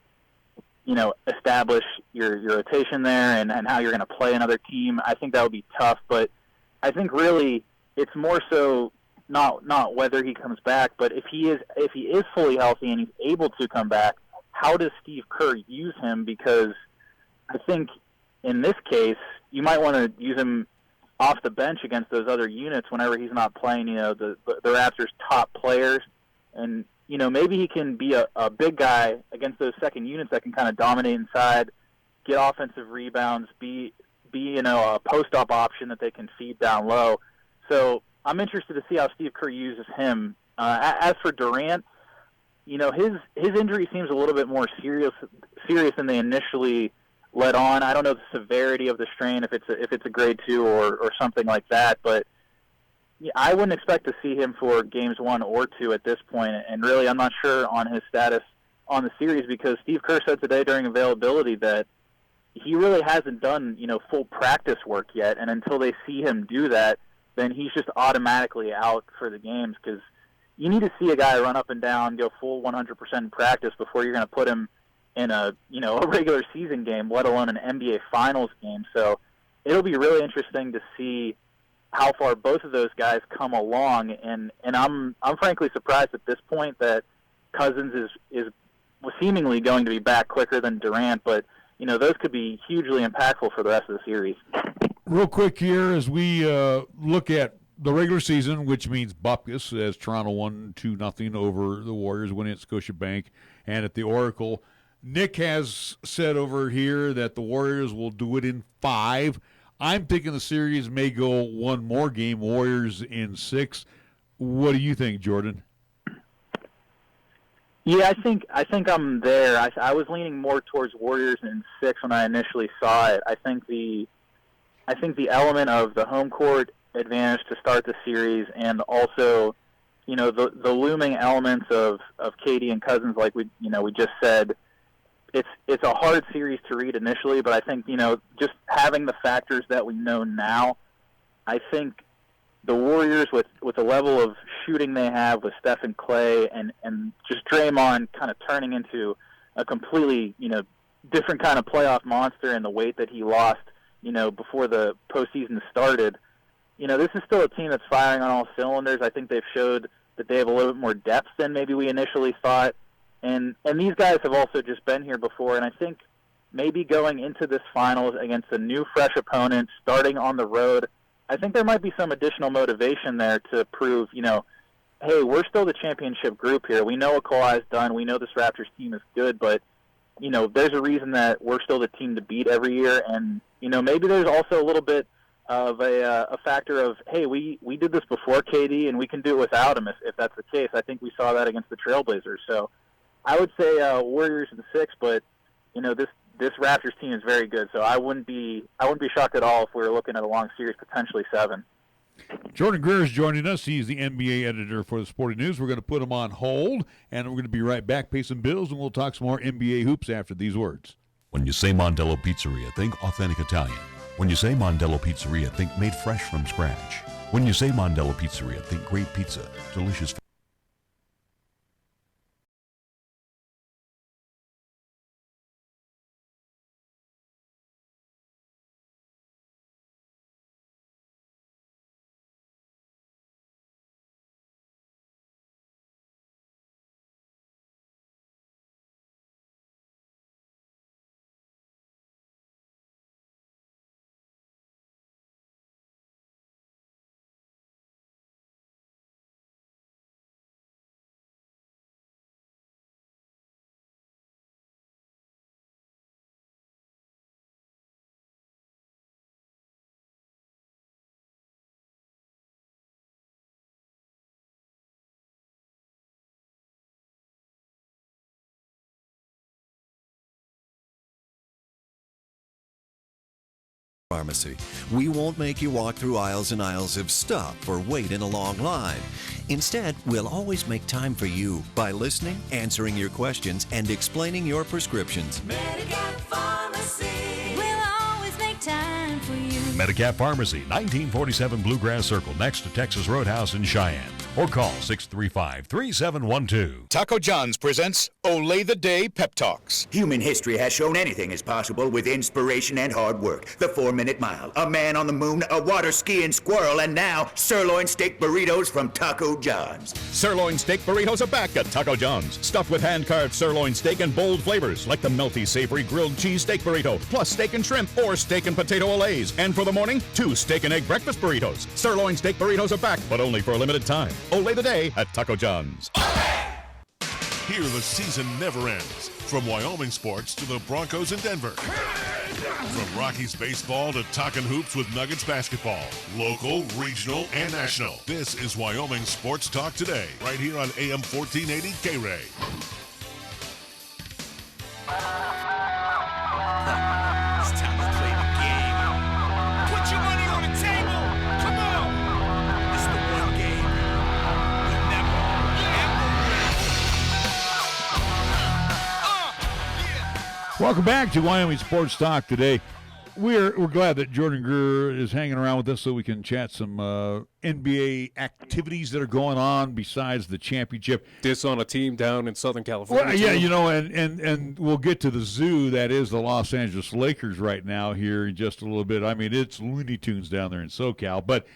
establish your rotation there and how you're going to play another team. I think that would be tough, but I think really it's more so not whether he comes back, but if he is fully healthy and he's able to come back, how does Steve Kerr use him? Because I think in this case, you might want to use him off the bench against those other units whenever he's not playing, the Raptors' top players. And, maybe he can be a big guy against those second units that can kind of dominate inside, get offensive rebounds, be a post-up option that they can feed down low. So I'm interested to see how Steve Kerr uses him. As for Durant, his injury seems a little bit more serious than they initially let on. I don't know the severity of the strain, if it's a grade 2 or something like that, but I wouldn't expect to see him for games 1 or 2 at this point. And really, I'm not sure on his status on the series because Steve Kerr said today during availability that he really hasn't done, full practice work yet. And until they see him do that, then he's just automatically out for the games because you need to see a guy run up and down, go full 100% in practice before you're going to put him in a regular season game, let alone an NBA Finals game. So it'll be really interesting to see how far both of those guys come along. And I'm frankly surprised at this point that Cousins is seemingly going to be back quicker than Durant, but those could be hugely impactful for the rest of the series. Real quick here as we look at the regular season, which means Bupkis, as Toronto won 2-0 over the Warriors, winning at Scotiabank and at the Oracle. Nick has said over here that the Warriors will do it in 5. I'm thinking the series may go one more game, Warriors in 6. What do you think, Jordan? Yeah, I think I'm there. I was leaning more towards Warriors in 6 when I initially saw it. I think the element of the home court advantage to start the series, and also, the looming elements of KD and Cousins, like we just said. It's a hard series to read initially, but I think just having the factors that we know now, I think the Warriors, with the level of shooting they have with Steph and Clay, and just Draymond kind of turning into a completely different kind of playoff monster in the weight that he lost before the postseason started. This is still a team that's firing on all cylinders. I think they've showed that they have a little bit more depth than maybe we initially thought, and these guys have also just been here before. And I think maybe going into this finals against a new, fresh opponent, starting on the road, I think there might be some additional motivation there to prove, hey, we're still the championship group here. We know what Kawhi's done. We know this Raptors team is good, but, there's a reason that we're still the team to beat every year. And, maybe there's also a little bit of a factor of, hey, we did this before KD, and we can do it without him if that's the case. I think we saw that against the Trailblazers. So I would say Warriors in 6, but, this Raptors team is very good, so I wouldn't be shocked at all if we were looking at a long series, potentially 7. Jordan Greer is joining us. He's the NBA editor for the Sporting News. We're going to put him on hold, and we're going to be right back, pay some bills, and we'll talk some more NBA hoops after these words. When you say Mondello Pizzeria, think authentic Italian. When you say Mondello Pizzeria, think made fresh from scratch. When you say Mondello Pizzeria, think great pizza, delicious. Pharmacy. We won't make you walk through aisles and aisles of stuff or wait in a long line. Instead, we'll always make time for you by listening, answering your questions, and explaining your prescriptions. Medicap Pharmacy. We'll always make time for you. Medicap Pharmacy, 1947 Bluegrass Circle, next to Texas Roadhouse in Cheyenne. Or call 635-3712. Taco John's presents Olay the Day Pep Talks. Human history has shown anything is possible with inspiration and hard work. The 4-minute mile, a man on the moon, a water skiing squirrel, and now sirloin steak burritos from Taco John's. Sirloin steak burritos are back at Taco John's. Stuffed with hand-carved sirloin steak and bold flavors like the melty, savory grilled cheese steak burrito, plus steak and shrimp or steak and potato olays. And for the morning, 2 steak and egg breakfast burritos. Sirloin steak burritos are back, but only for a limited time. Olay the day at Taco John's. Here the season never ends. From Wyoming sports to the Broncos in Denver. From Rockies baseball to talking hoops with Nuggets basketball. Local, regional, and national. This is Wyoming Sports Talk Today, right here on AM 1480 KRAE. It's time to play the game. Put your money on the table. Come on. It's the one game. You never, Welcome back to Wyoming Sports Talk Today. We're glad that Jordan Greer is hanging around with us so we can chat some NBA activities that are going on besides the championship. This on a team down in Southern California. Well, yeah, and we'll get to the zoo that is the Los Angeles Lakers right now here in just a little bit. I mean, it's Looney Tunes down there in SoCal. But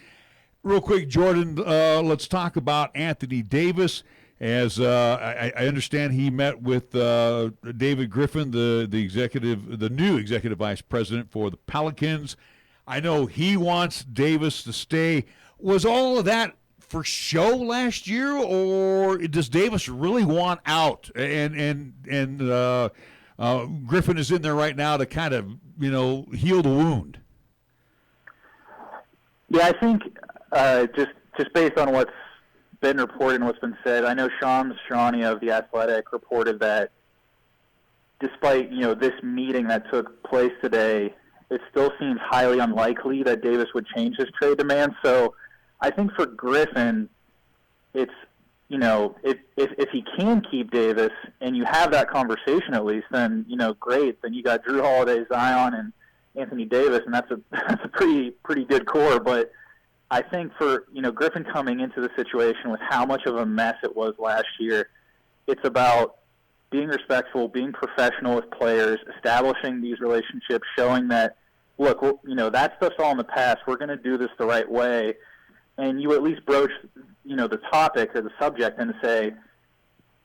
real quick, Jordan, let's talk about Anthony Davis. As I understand, he met with David Griffin, the new executive vice president for the Pelicans. I know he wants Davis to stay. Was all of that for show last year, or does Davis really want out? And Griffin is in there right now to kind of heal the wound. Yeah, I think just based on what's been reported and what's been said, I know Shams Charania of The Athletic reported that despite, this meeting that took place today, it still seems highly unlikely that Davis would change his trade demand. So I think for Griffin, it's, if he can keep Davis and you have that conversation at least, then, great. Then you got Drew Holiday, Zion, and Anthony Davis, and that's a pretty good core. But I think for, Griffin coming into the situation with how much of a mess it was last year, it's about being respectful, being professional with players, establishing these relationships, showing that, look, that stuff's all in the past. We're going to do this the right way. And you at least broach, the topic or the subject and say,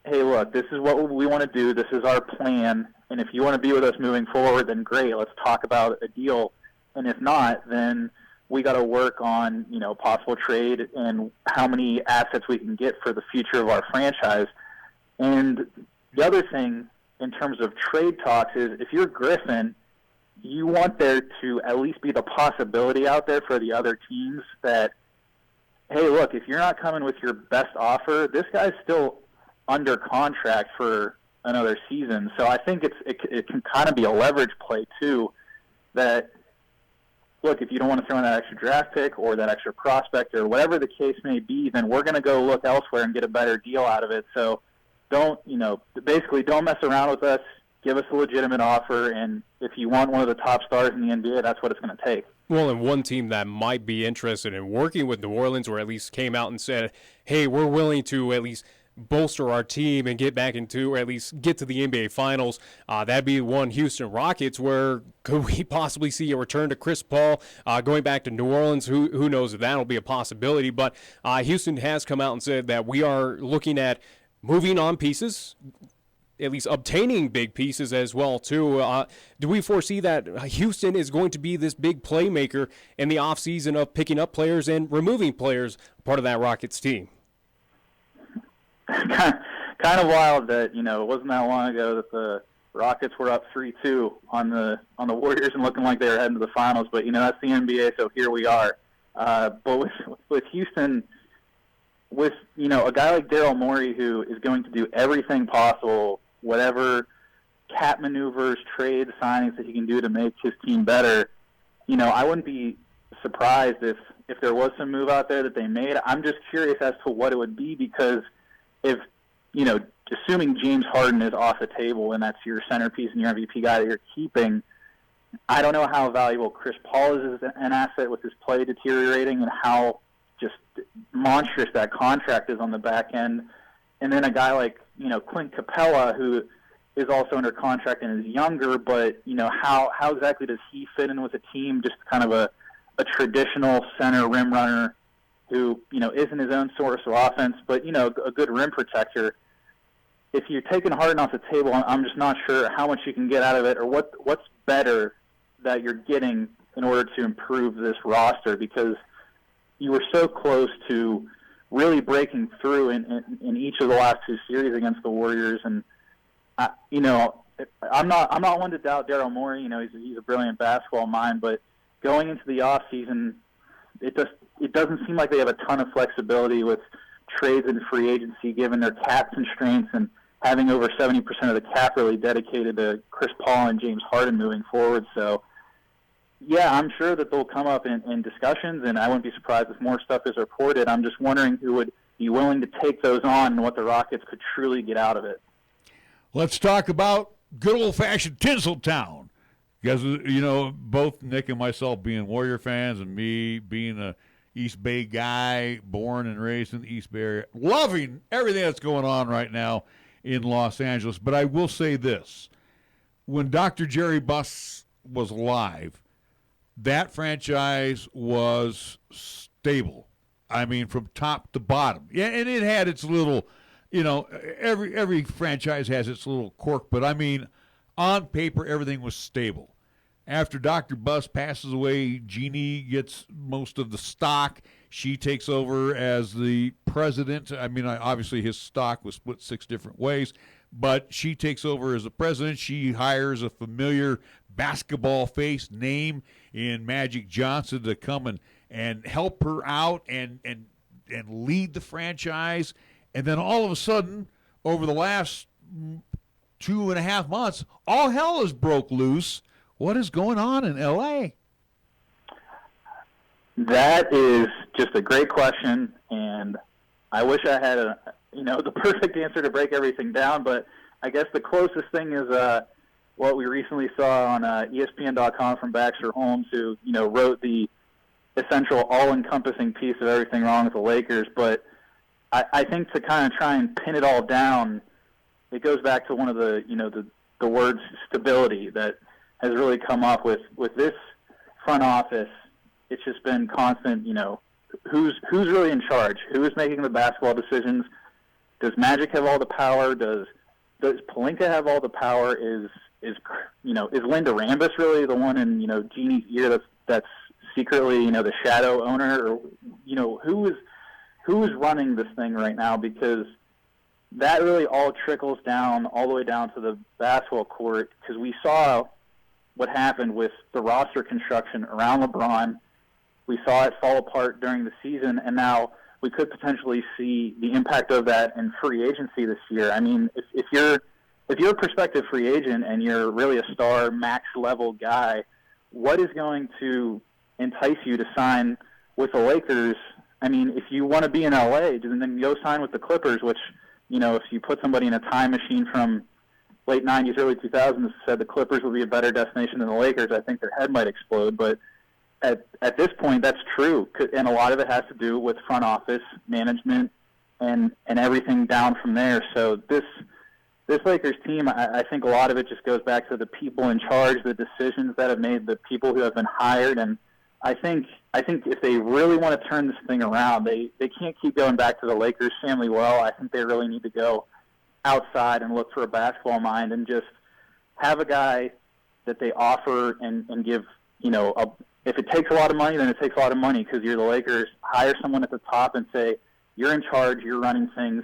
hey, look, this is what we want to do. This is our plan. And if you want to be with us moving forward, then great. Let's talk about a deal. And if not, then we got to work on, possible trade and how many assets we can get for the future of our franchise. And the other thing in terms of trade talks is if you're Griffin, you want there to at least be the possibility out there for the other teams that, hey, look, if you're not coming with your best offer, this guy's still under contract for another season. So I think it can kind of be a leverage play, too, that, look, if you don't want to throw in that extra draft pick or that extra prospect or whatever the case may be, then we're going to go look elsewhere and get a better deal out of it. So don't mess around with us. Give us a legitimate offer, and if you want one of the top stars in the NBA, that's what it's going to take. Well, and one team that might be interested in working with New Orleans, or at least came out and said, hey, we're willing to at least bolster our team and get back into, or at least get to the NBA Finals, that'd be one Houston Rockets, where could we possibly see a return to Chris Paul going back to New Orleans? Who knows if that'll be a possibility, but Houston has come out and said that we are looking at moving on pieces, at least obtaining big pieces as well, too. Do we foresee that Houston is going to be this big playmaker in the offseason of picking up players and removing players, part of that Rockets team? Kind of wild that, it wasn't that long ago that the Rockets were up 3-2 on the Warriors and looking like they were heading to the finals. But, that's the NBA, so here we are. But with Houston, with, a guy like Daryl Morey who is going to do everything possible, whatever cap maneuvers, trades, signings that he can do to make his team better, I wouldn't be surprised if there was some move out there that they made. I'm just curious as to what it would be, because if, assuming James Harden is off the table and that's your centerpiece and your MVP guy that you're keeping, I don't know how valuable Chris Paul is as an asset with his play deteriorating and how just monstrous that contract is on the back end. And then a guy like, Clint Capella, who is also under contract and is younger, but, how exactly does he fit in with a team, just kind of a traditional center rim runner who, isn't his own source of offense, but, a good rim protector. If you're taking Harden off the table, I'm just not sure how much you can get out of it or what's better that you're getting in order to improve this roster, because you were so close to really breaking through in each of the last two series against the Warriors. And, I'm not one to doubt Daryl Morey. He's a brilliant basketball mind, but going into the off season, it doesn't seem like they have a ton of flexibility with trades and free agency, given their cap constraints and having over 70% of the cap really dedicated to Chris Paul and James Harden moving forward. So, yeah, I'm sure that they'll come up in discussions, and I wouldn't be surprised if more stuff is reported. I'm just wondering who would be willing to take those on and what the Rockets could truly get out of it. Let's talk about good old-fashioned Tinseltown. Because, both Nick and myself being Warrior fans and me being a East Bay guy, born and raised in the East Bay area, loving everything that's going on right now in Los Angeles. But I will say this. When Dr. Jerry Buss was alive, that franchise was stable. I mean, from top to bottom. Yeah, and it had its little, every franchise has its little quirk. But, I mean, on paper, everything was stable. After Dr. Buss passes away, Jeannie gets most of the stock. She takes over as the president. I mean, obviously his stock was split 6 different ways, but she takes over as the president. She hires a familiar basketball face name in Magic Johnson to come and help her out and lead the franchise. And then all of a sudden, over the last 2.5 months, all hell has broke loose. What is going on in L.A.? That is just a great question, and I wish I had the perfect answer to break everything down. But I guess the closest thing is what we recently saw on ESPN.com from Baxter Holmes, who wrote the essential all-encompassing piece of everything wrong with the Lakers. But I think to kind of try and pin it all down, it goes back to one of the the words stability that has really come up with this front office. It's just been constant, who's really in charge? Who is making the basketball decisions? Does Magic have all the power? Does Pelinka have all the power? Is Linda Rambis really the one in Jeannie's ear that's secretly the shadow owner? Or who is running this thing right now? Because that really all trickles down all the way down to the basketball court. Because we saw what happened with the roster construction around LeBron. We saw it fall apart during the season, and now we could potentially see the impact of that in free agency this year. I mean, if you're a prospective free agent and you're really a star, max-level guy, what is going to entice you to sign with the Lakers? I mean, if you want to be in L.A., then go sign with the Clippers, which, if you put somebody in a time machine from late 90s, early 2000s, said the Clippers would be a better destination than the Lakers, I think their head might explode. But at this point, that's true, and a lot of it has to do with front office management and everything down from there. So this Lakers team, I think a lot of it just goes back to the people in charge, the decisions that have made, the people who have been hired, and I think if they really want to turn this thing around, they can't keep going back to the Lakers family well. I think they really need to go outside and look for a basketball mind and just have a guy that they offer and give, if it takes a lot of money, then it takes a lot of money because you're the Lakers. Hire someone at the top and say, you're in charge, you're running things,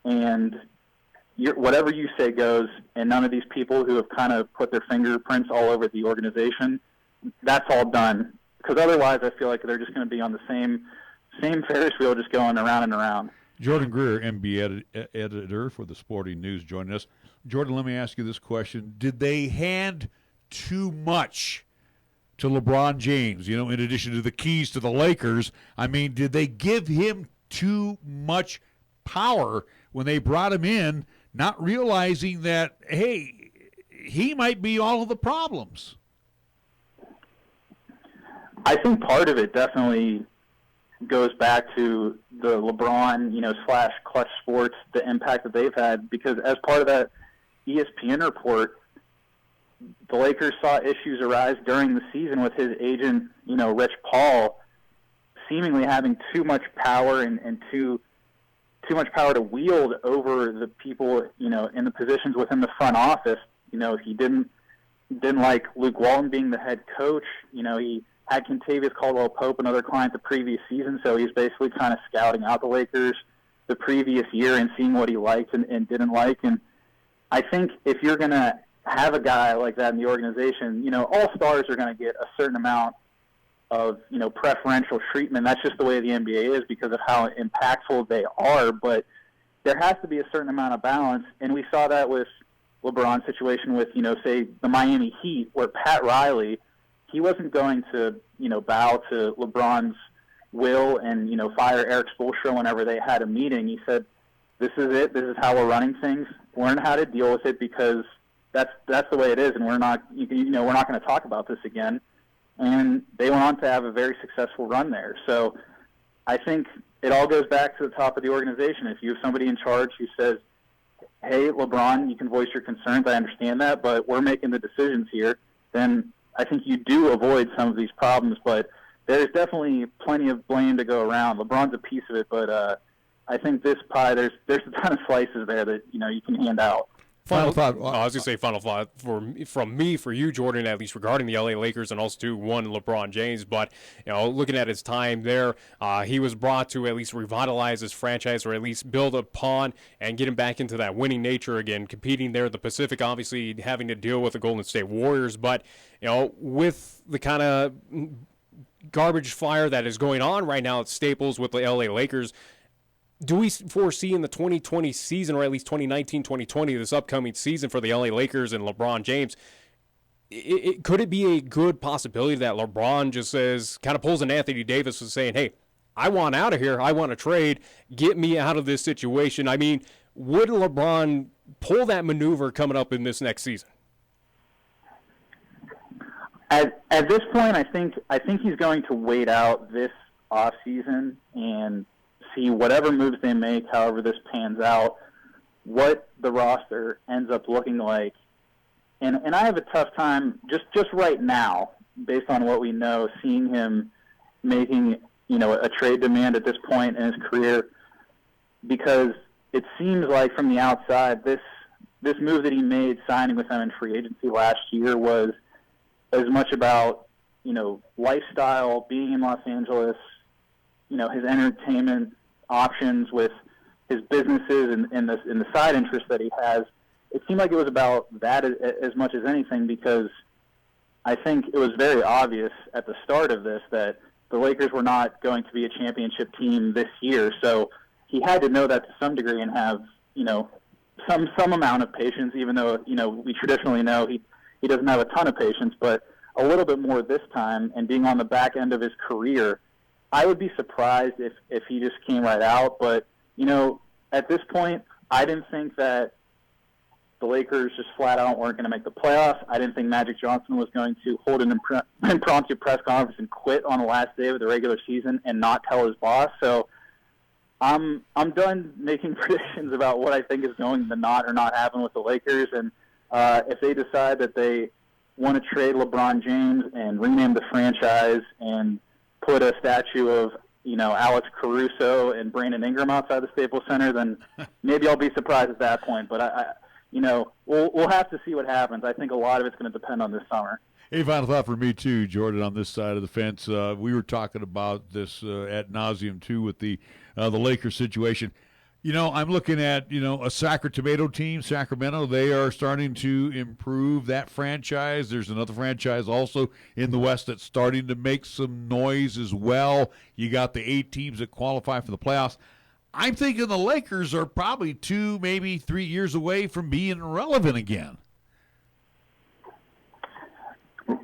and whatever you say goes, and none of these people who have kind of put their fingerprints all over the organization, that's all done. Because otherwise I feel like they're just going to be on the same Ferris wheel just going around and around. Jordan Greer, NBA editor for the Sporting News, joining us. Jordan, let me ask you this question. Did they hand too much to LeBron James, in addition to the keys to the Lakers? I mean, did they give him too much power when they brought him in, not realizing that, hey, he might be all of the problems? I think part of it definitely goes back to the LeBron, / Clutch Sports, the impact that they've had, because as part of that ESPN report, the Lakers saw issues arise during the season with his agent, Rich Paul, seemingly having too much power and too much power to wield over the people, in the positions within the front office. He didn't like Luke Walton being the head coach. He had Kentavious Caldwell-Pope, another client, the previous season, so he's basically kind of scouting out the Lakers the previous year and seeing what he liked and didn't like. And I think if you're going to have a guy like that in the organization, all stars are going to get a certain amount of, preferential treatment. That's just the way the NBA is because of how impactful they are. But there has to be a certain amount of balance, and we saw that with LeBron's situation with, say, the Miami Heat, where Pat Riley, he wasn't going to, bow to LeBron's will and, fire Eric Spoelstra whenever they had a meeting. He said, this is it. This is how we're running things. Learn how to deal with it because that's the way it is, and we're not going to talk about this again. And they went on to have a very successful run there. So I think it all goes back to the top of the organization. If you have somebody in charge who says, hey, LeBron, you can voice your concerns, I understand that, but we're making the decisions here, then I think you do avoid some of these problems. But there's definitely plenty of blame to go around. LeBron's a piece of it, but I think this pie, there's a ton of slices there that, you can hand out. Final thought. I was going to say final thought from me for you, Jordan, at least regarding the LA Lakers and also to one LeBron James. But looking at his time there, he was brought to at least revitalize his franchise or at least build upon and get him back into that winning nature again, competing there. The Pacific, obviously having to deal with the Golden State Warriors, but with the kind of garbage fire that is going on right now at Staples with the LA Lakers, do we foresee in the 2020 season, or at least 2019-2020, this upcoming season for the LA Lakers and LeBron James, could it be a good possibility that LeBron just says, kind of pulls an Anthony Davis and saying, hey, I want out of here, I want to trade, get me out of this situation? I mean, would LeBron pull that maneuver coming up in this next season? At this point, I think he's going to wait out this offseason and see whatever moves they make, however this pans out, what the roster ends up looking like. And I have a tough time just right now, based on what we know, seeing him making, a trade demand at this point in his career, because it seems like from the outside, this move that he made, signing with them in free agency last year, was as much about, lifestyle, being in Los Angeles, his entertainment options with his businesses and the side interests that he has. It seemed like it was about that as much as anything, because I think it was very obvious at the start of this that the Lakers were not going to be a championship team this year. So he had to know that to some degree and have, some amount of patience, even though, we traditionally know he doesn't have a ton of patience, but a little bit more this time. And being on the back end of his career, I would be surprised if he just came right out. But, at this point, I didn't think that the Lakers just flat out weren't going to make the playoffs. I didn't think Magic Johnson was going to hold an impromptu press conference and quit on the last day of the regular season and not tell his boss. So I'm done making predictions about what I think is going to not or not happen with the Lakers. And if they decide that they want to trade LeBron James and rename the franchise and put a statue of Alex Caruso and Brandon Ingram outside the Staples Center, then maybe I'll be surprised at that point. But we'll have to see what happens. I think a lot of it's going to depend on this summer. Hey, final thought for me too, Jordan, on this side of the fence. We were talking about this ad nauseum too with the Lakers situation. I'm looking at, a Sacramento team, Sacramento. They are starting to improve that franchise. There's another franchise also in the West that's starting to make some noise as well. You got the 8 teams that qualify for the playoffs. I'm thinking the Lakers are probably 2, maybe 3 years away from being relevant again.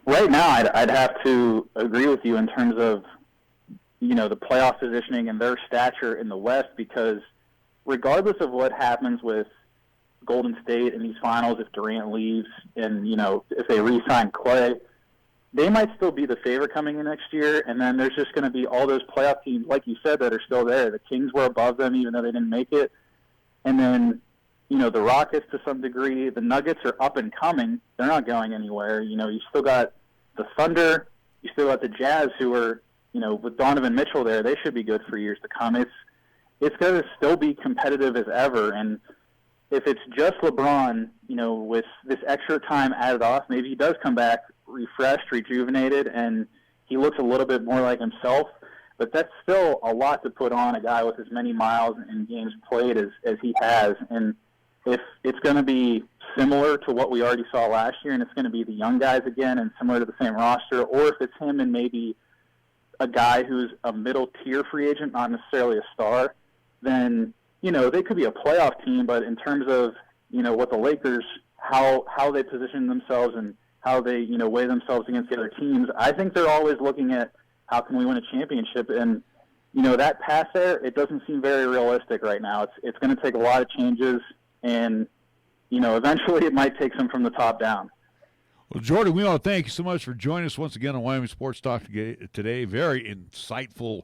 Right now, I'd have to agree with you in terms of, the playoff positioning and their stature in the West, because regardless of what happens with Golden State in these finals, if Durant leaves and, if they re-sign Clay, they might still be the favorite coming in next year. And then there's just going to be all those playoff teams, like you said, that are still there. The Kings were above them, even though they didn't make it. And then, the Rockets to some degree. The Nuggets are up and coming. They're not going anywhere. You still got the Thunder. You still got the Jazz, who are, with Donovan Mitchell there, they should be good for years to come. It's going to still be competitive as ever. And if it's just LeBron, with this extra time added off, maybe he does come back refreshed, rejuvenated, and he looks a little bit more like himself. But that's still a lot to put on a guy with as many miles and games played as he has. And if it's going to be similar to what we already saw last year, and it's going to be the young guys again and similar to the same roster, or if it's him and maybe a guy who's a middle-tier free agent, not necessarily a star, then, they could be a playoff team. But in terms of, what the Lakers, how they position themselves and how they, weigh themselves against the other teams, I think they're always looking at how can we win a championship. And, that path there, it doesn't seem very realistic right now. It's going to take a lot of changes, and, eventually it might take some from the top down. Well, Jordan, we want to thank you so much for joining us once again on Wyoming Sports Talk today. Very insightful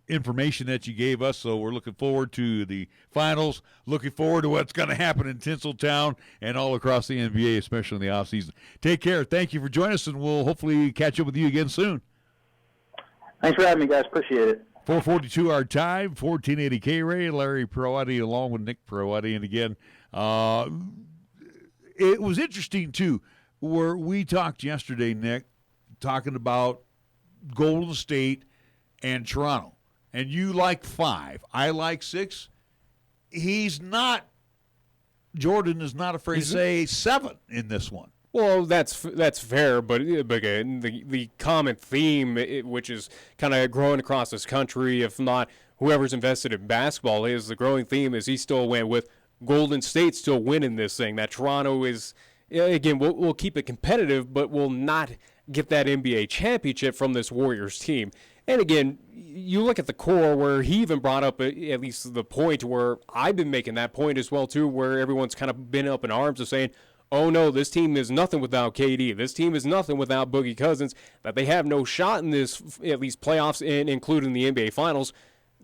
information that you gave us. So we're looking forward to the finals, looking forward to what's going to happen in Tinseltown and all across the NBA, especially in the offseason. Take care. Thank you for joining us, and we'll hopefully catch up with you again soon. Thanks for having me, guys. Appreciate it. 4:42 our time, 1480 KRAE, Larry Perotti along with Nick Perotti. And again, it was interesting, too, where we talked yesterday, Nick, talking about Golden State and Toronto. And you like 5. I like 6. Jordan is not afraid to say 7 in this one. Well, that's fair, but again, the common theme, which is kind of growing across this country, if not whoever's invested in basketball, is the growing theme is he still went with Golden State still winning this thing. That Toronto is, again, we'll keep it competitive, but will not get that NBA championship from this Warriors team. And again, you look at the core where he even brought up at least the point where I've been making that point as well too, where everyone's kind of been up in arms of saying, oh no, this team is nothing without KD. This team is nothing without Boogie Cousins, that they have no shot in this, at least playoffs and including the NBA Finals.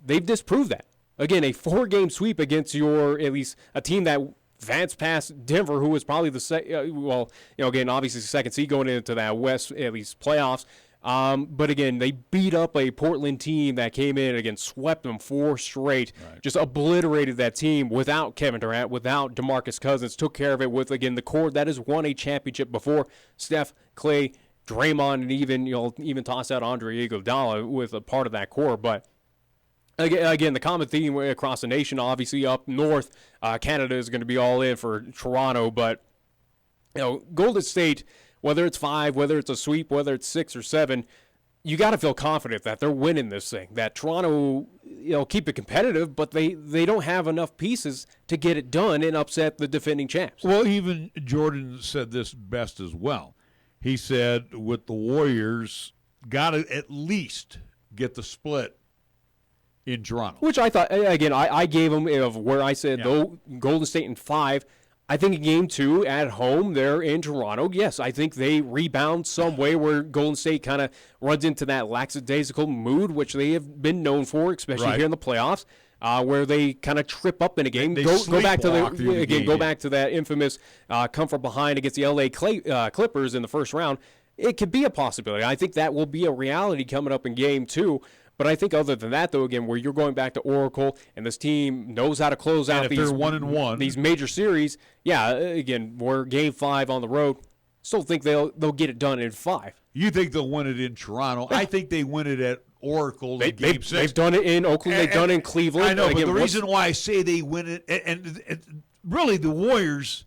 They've disproved that. Again, a 4-game sweep against at least a team that advanced past Denver, who was probably again, obviously the second seed going into that West, at least playoffs. But again, they beat up a Portland team that came in and again swept them 4 straight, just obliterated that team without Kevin Durant, without DeMarcus Cousins, took care of it with, again, the core that has won a championship before. Steph, Clay, Draymond, and even toss out Andre Iguodala with a part of that core. But again, the common theme across the nation, obviously up north, Canada is going to be all in for Toronto, but Golden State, whether it's 5, whether it's a sweep, whether it's 6 or 7, you got to feel confident that they're winning this thing. That Toronto, keep it competitive, but they don't have enough pieces to get it done and upset the defending champs. Well, even Jordan said this best as well. He said with the Warriors, got to at least get the split in Toronto. Which I thought, again, I gave them of where I said, though, Golden State in 5. I think in game 2 at home there in Toronto, yes, I think they rebound some way where Golden State kind of runs into that lackadaisical mood, which they have been known for, especially here in the playoffs, where they kind of trip up in a game. Go back to that infamous come from behind against the LA Clippers in the first round. It could be a possibility. I think that will be a reality coming up in game 2. But I think other than that, though, again, where you're going back to Oracle and this team knows how to close out they're 1-1, these major series, again, we're game 5 on the road. Still think they'll get it done in 5. You think they'll win it in Toronto? I think they win it at Oracle in game 6. They've done it in Oakland. They've done it in Cleveland. I know, but the reason why I say they win it, and really the Warriors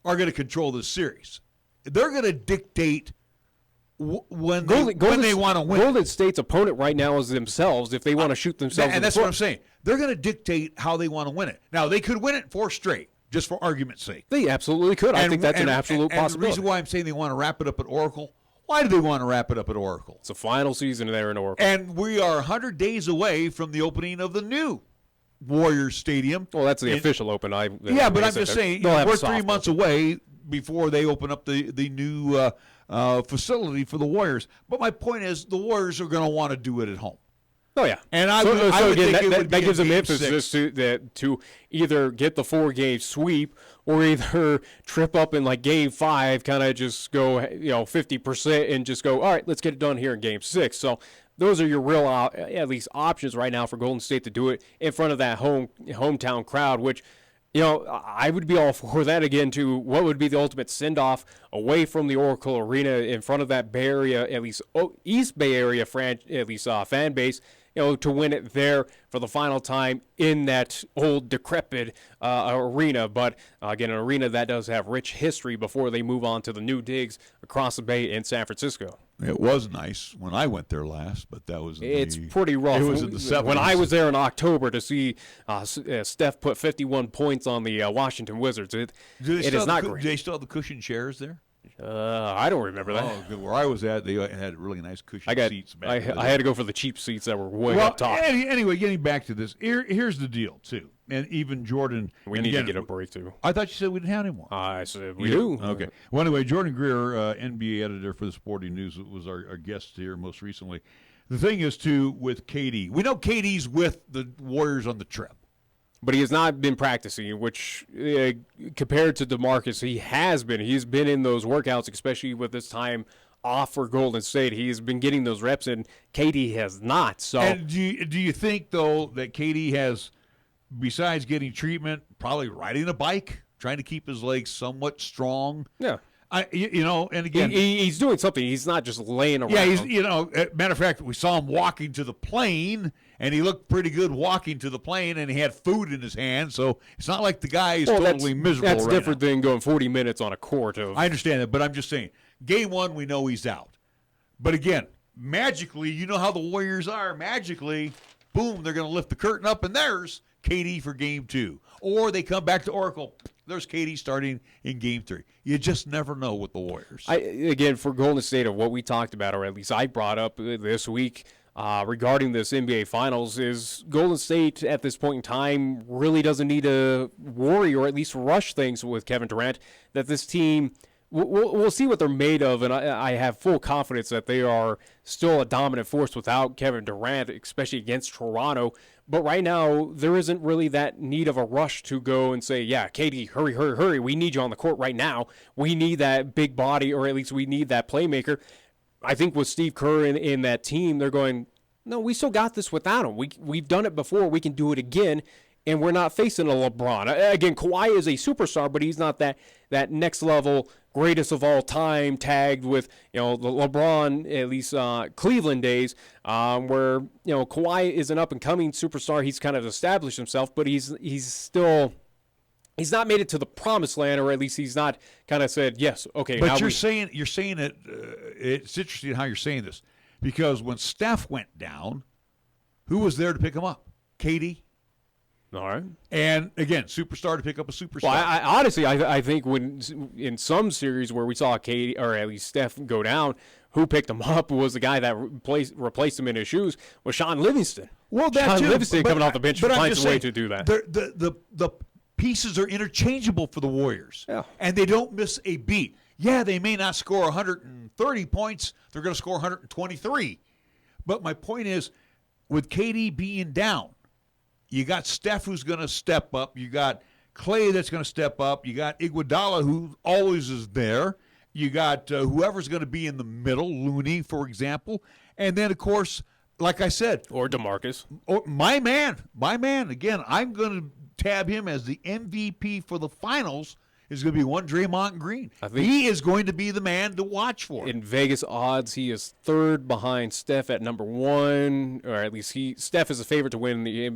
are going to control this series. They're going to dictate when they want to win. Golden State's opponent right now is themselves if they want to shoot themselves and that's what I'm saying. They're going to dictate how they want to win it. Now, they could win it 4 straight, just for argument's sake. They absolutely could. I think that's an absolute possibility. And the reason why I'm saying they want to wrap it up at Oracle, why do they want to wrap it up at Oracle? It's a final season there in Oracle. And we are 100 days away from the opening of the new Warriors Stadium. Well, that's the official open. But I'm just saying, we're 3 months away before they open up the new facility for the Warriors. But my point is, the Warriors are going to want to do it at home. Oh, yeah. And I would think it would that be gives them emphasis to either get the 4-game sweep or either trip up in like game 5, kind of just go 50% and just go, all right, let's get it done here in game 6. So those are your real at least options right now for Golden State to do it in front of that hometown crowd, which I would be all for that again to what would be the ultimate send-off away from the Oracle Arena in front of that Bay Area, at least East Bay Area fan base, to win it there for the final time in that old decrepit arena. But again, an arena that does have rich history before they move on to the new digs across the bay in San Francisco. It was nice when I went there last, but that was pretty rough. It was in the 70s. When I was there in October to see Steph put 51 points on the Washington Wizards, it is not great. Do they still have the cushion chairs there? I don't remember that. Oh, where I was at, they had really nice cushion seats. I had to go for the cheap seats that were way up top. Anyway, getting back to this, here's the deal, too. And even Jordan. We need to get a break, too. I thought you said we didn't have any more. I said we do. Okay. Well, anyway, Jordan Greer, NBA editor for the Sporting News, was our guest here most recently. The thing is, too, with KD. We know KD's with the Warriors on the trip. But he has not been practicing, which compared to DeMarcus, he has been. He's been in those workouts, especially with this time off for Golden State. He's been getting those reps, and KD has not. So, and do you think, though, that KD has, besides getting treatment, probably riding a bike, trying to keep his legs somewhat strong? Yeah. And again, he's doing something. He's not just laying around. Yeah, matter of fact, we saw him walking to the plane, and he looked pretty good walking to the plane, and he had food in his hand, so it's not like the guy is totally miserable That's right different now. than going 40 minutes on a court. I understand that, but I'm just saying, game one, we know he's out. But again, magically, you know how the Warriors are. Magically, boom, they're going to lift the curtain up, and there's KD for game two. Or they come back to Oracle. There's KD starting in game three. You just never know with the Warriors. Again, for Golden State, of what we talked about, or at least I brought up this week regarding this NBA Finals, is Golden State at this point in time really doesn't need to worry or at least rush things with Kevin Durant, that this team – we'll see what they're made of, and I have full confidence that they are still a dominant force without Kevin Durant, especially against Toronto. But right now, there isn't really that need of a rush to go and say, yeah, KD, hurry, hurry, hurry. We need you on the court right now. We need that big body, or at least we need that playmaker. I think with Steve Kerr in that team, they're going, no, we still got this without him. We've done it before. We can do it again. And we're not facing a LeBron. Again, Kawhi is a superstar, but he's not that next level greatest of all time tagged with the LeBron, at least Cleveland days, where Kawhi is an up and coming superstar. He's kind of established himself, but he's not made it to the promised land, or at least he's not kind of said yes. Okay, but you're saying it. It's interesting how you're saying this, because when Steph went down, who was there to pick him up? KD. All right. And again, superstar to pick up a superstar. Well, honestly, I think when in some series where we saw KD, or at least Steph, go down, who picked him up was the guy that replaced him in his shoes was Sean Livingston. Well, that Sean Livingston coming off the bench finds a way to do that. The pieces are interchangeable for the Warriors, and they don't miss a beat. Yeah, they may not score 130 points. They're going to score 123. But my point is, with KD being down, you got Steph who's going to step up. You got Clay that's going to step up. You got Iguodala who always is there. You got whoever's going to be in the middle, Looney, for example. And then, of course, like I said. Or DeMarcus. My man. Again, I'm going to tab him as the MVP for the finals. Is going to be one Draymond Green. I think he is going to be the man to watch for. In Vegas odds, he is third behind Steph at number one, or at least Steph is a favorite to win the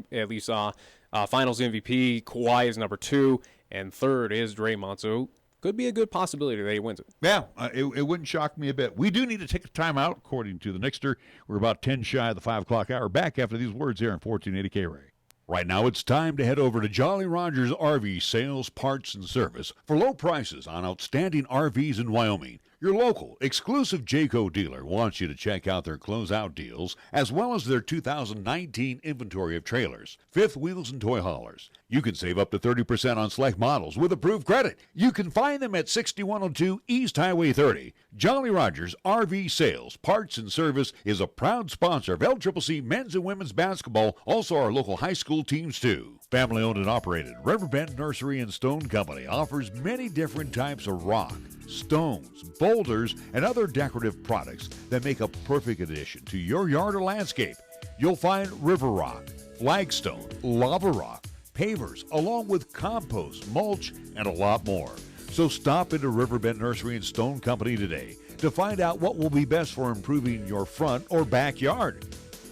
Finals MVP. Kawhi is number two, and third is Draymond. So could be a good possibility that he wins it. Yeah, it wouldn't shock me a bit. We do need to take a timeout, according to the Nixter. We're about 10 shy of the 5 o'clock hour. Back after these words here on 1480 KRAE. Right now, it's time to head over to Jolly Rogers RV Sales, Parts, and Service for low prices on outstanding RVs in Wyoming. Your local, exclusive Jayco dealer wants you to check out their closeout deals, as well as their 2019 inventory of trailers, fifth wheels, and toy haulers. You can save up to 30% on select models with approved credit. You can find them at 6102 East Highway 30. Jolly Rogers RV Sales, Parts, and Service is a proud sponsor of LCCC men's and women's basketball, also our local high school teams too. Family owned and operated, Riverbend Nursery and Stone Company offers many different types of rock, stones, boulders, and other decorative products that make a perfect addition to your yard or landscape. You'll find river rock, flagstone, lava rock, pavers, along with compost, mulch, and a lot more. So stop into Riverbend Nursery and Stone Company today to find out what will be best for improving your front or backyard.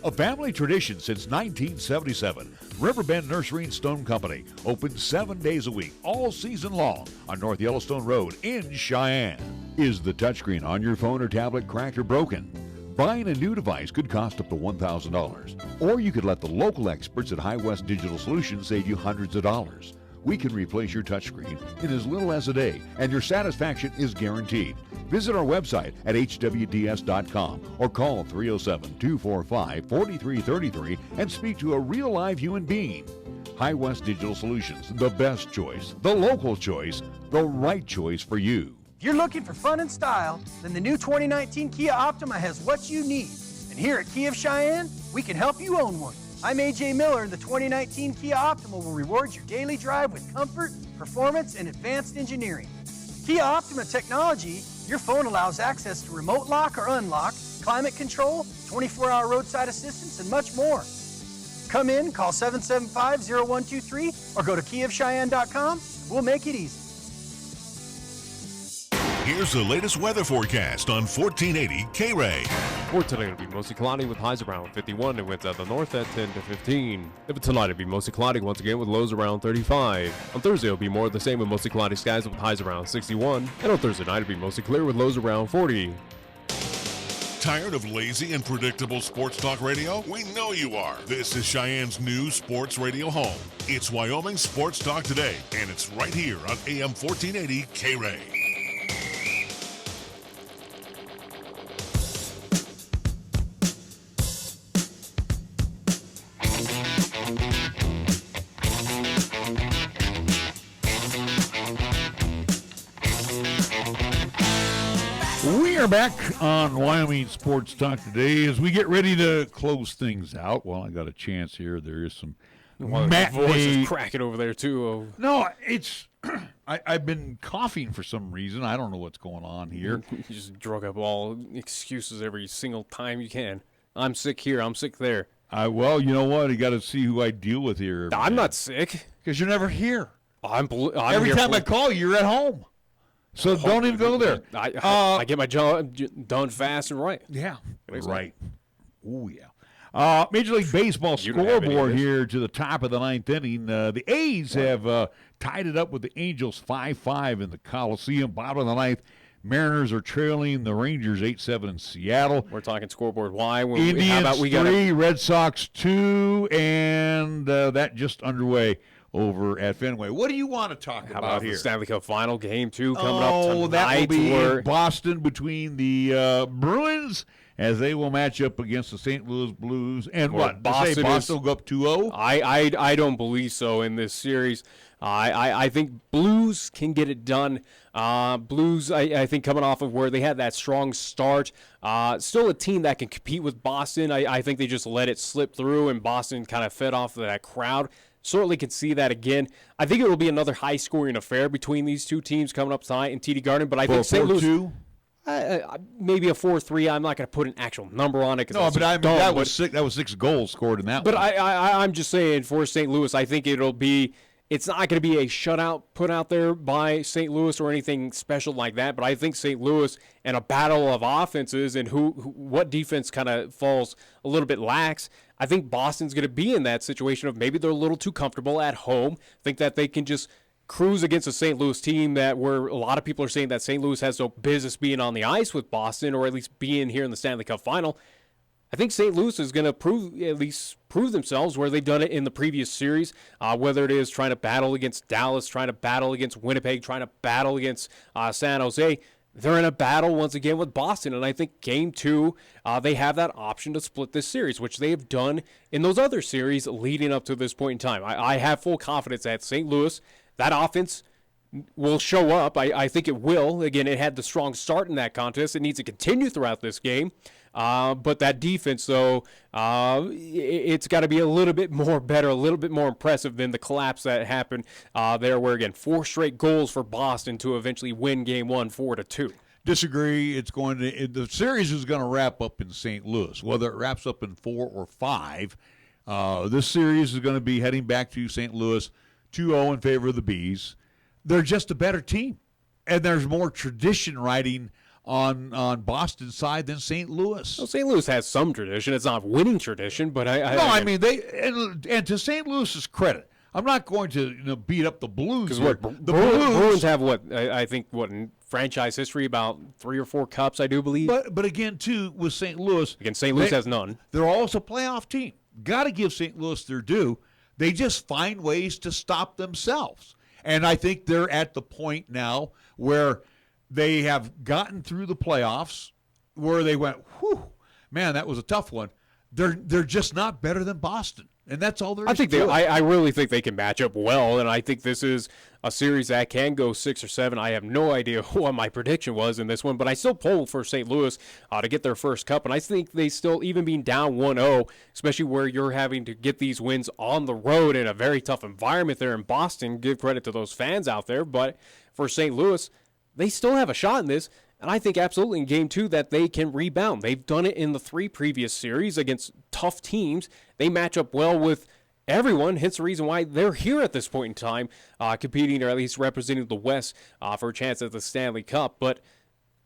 A family tradition since 1977, Riverbend Nursery and Stone Company open 7 days a week, all season long, on North Yellowstone Road in Cheyenne. Is the touchscreen on your phone or tablet cracked or broken? Buying a new device could cost up to $1,000. Or you could let the local experts at High West Digital Solutions save you hundreds of dollars. We can replace your touchscreen in as little as a day, and your satisfaction is guaranteed. Visit our website at hwds.com or call 307-245-4333 and speak to a real live human being. High West Digital Solutions, the best choice, the local choice, the right choice for you. If you're looking for fun and style, then the new 2019 Kia Optima has what you need. And here at Kia of Cheyenne, we can help you own one. I'm AJ Miller, and the 2019 Kia Optima will reward your daily drive with comfort, performance, and advanced engineering. Kia Optima technology, your phone allows access to remote lock or unlock, climate control, 24-hour roadside assistance, and much more. Come in, call 775-0123, or go to KiaofCheyenne.com. We'll make it easy. Here's the latest weather forecast on 1480 KRAE. For today, it'll be mostly cloudy with highs around 51 and winds out the north at 10 to 15. If it's tonight, it'll be mostly cloudy once again with lows around 35. On Thursday, it'll be more of the same with mostly cloudy skies with highs around 61. And on Thursday night, it'll be mostly clear with lows around 40. Tired of lazy and predictable sports talk radio? We know you are. This is Cheyenne's new sports radio home. It's Wyoming Sports Talk Today, and it's right here on AM 1480 KRAE. We are back on Wyoming Sports Talk Today as we get ready to close things out. Well, I got a chance here. There is some Voice is cracking over there, too. No, it's... I've been coughing for some reason. I don't know what's going on here. You just drug up all excuses every single time you can. I'm sick here. I'm sick there. Well, you know what? You got to see who I deal with here. I'm not sick. Because you're never here. I'm Every time I call you, you're at home. So don't even go there. I get my job done fast and right. Yeah. Right. Oh, yeah. Major League Baseball scoreboard here to the top of the ninth inning. The A's have tied it up with the Angels 5-5 in the Coliseum. Bottom of the ninth. Mariners are trailing the Rangers 8-7 in Seattle. We're talking scoreboard Y. Indians 3, Red Sox 2, and that just underway over at Fenway. What do you want to talk about here? The Stanley Cup Final Game 2 coming up tonight? That will be in Boston between the Bruins as they will match up against the St. Louis Blues. And what? Boston will go up 2-0? I don't believe so in this series. I think Blues can get it done. Blues, I think, coming off of where they had that strong start. Still a team that can compete with Boston. I think they just let it slip through, and Boston kind of fed off of that crowd. Certainly can see that again. I think it will be another high-scoring affair between these two teams coming up tonight in TD Garden. But I think St. Louis, maybe a 4-3. I'm not going to put an actual number on it. No, but I mean, that was 6 goals scored in that one. But I'm just saying for St. Louis, I think it'll be. It's not going to be a shutout put out there by St. Louis or anything special like that, but I think St. Louis and a battle of offenses and what defense kind of falls a little bit lax, I think Boston's going to be in that situation of maybe they're a little too comfortable at home, think that they can just cruise against a St. Louis team where a lot of people are saying that St. Louis has no business being on the ice with Boston or at least being here in the Stanley Cup Final. I think St. Louis is going to prove themselves where they've done it in the previous series, whether it is trying to battle against Dallas, trying to battle against Winnipeg, trying to battle against San Jose. They're in a battle once again with Boston, and I think Game 2, they have that option to split this series, which they have done in those other series leading up to this point in time. I have full confidence that St. Louis, that offense will show up. I think it will. Again, it had the strong start in that contest. It needs to continue throughout this game. But that defense, though, it's got to be a little bit more better, a little bit more impressive than the collapse that happened there where, again, 4 straight goals for Boston to eventually win Game 1 4-2. Disagree. The series is going to wrap up in St. Louis. Whether it wraps up in 4 or 5, this series is going to be heading back to St. Louis 2-0 in favor of the Bees. They're just a better team, and there's more tradition riding on Boston's side than St. Louis. Well, St. Louis has some tradition. It's not winning tradition, but I mean they and to St. Louis's credit, I'm not going to beat up the Blues. Because the Bruins have I think in franchise history about 3 or 4 cups, I do believe. But again, too, with St. Louis, St. Louis has none. They're also a playoff team. Got to give St. Louis their due. They just find ways to stop themselves. And I think they're at the point now where they have gotten through the playoffs where they went, whew, man, that was a tough one. They're just not better than Boston. And that's all there is to it. I really think they can match up well, and I think this is a series that can go 6 or 7. I have no idea what my prediction was in this one, but I still polled for St. Louis to get their first cup, and I think they still, even being down 1-0, especially where you're having to get these wins on the road in a very tough environment there in Boston, give credit to those fans out there, but for St. Louis, they still have a shot in this. And I think absolutely in Game 2 that they can rebound. They've done it in the 3 previous series against tough teams. They match up well with everyone, hence the reason why they're here at this point in time, competing or at least representing the West for a chance at the Stanley Cup. But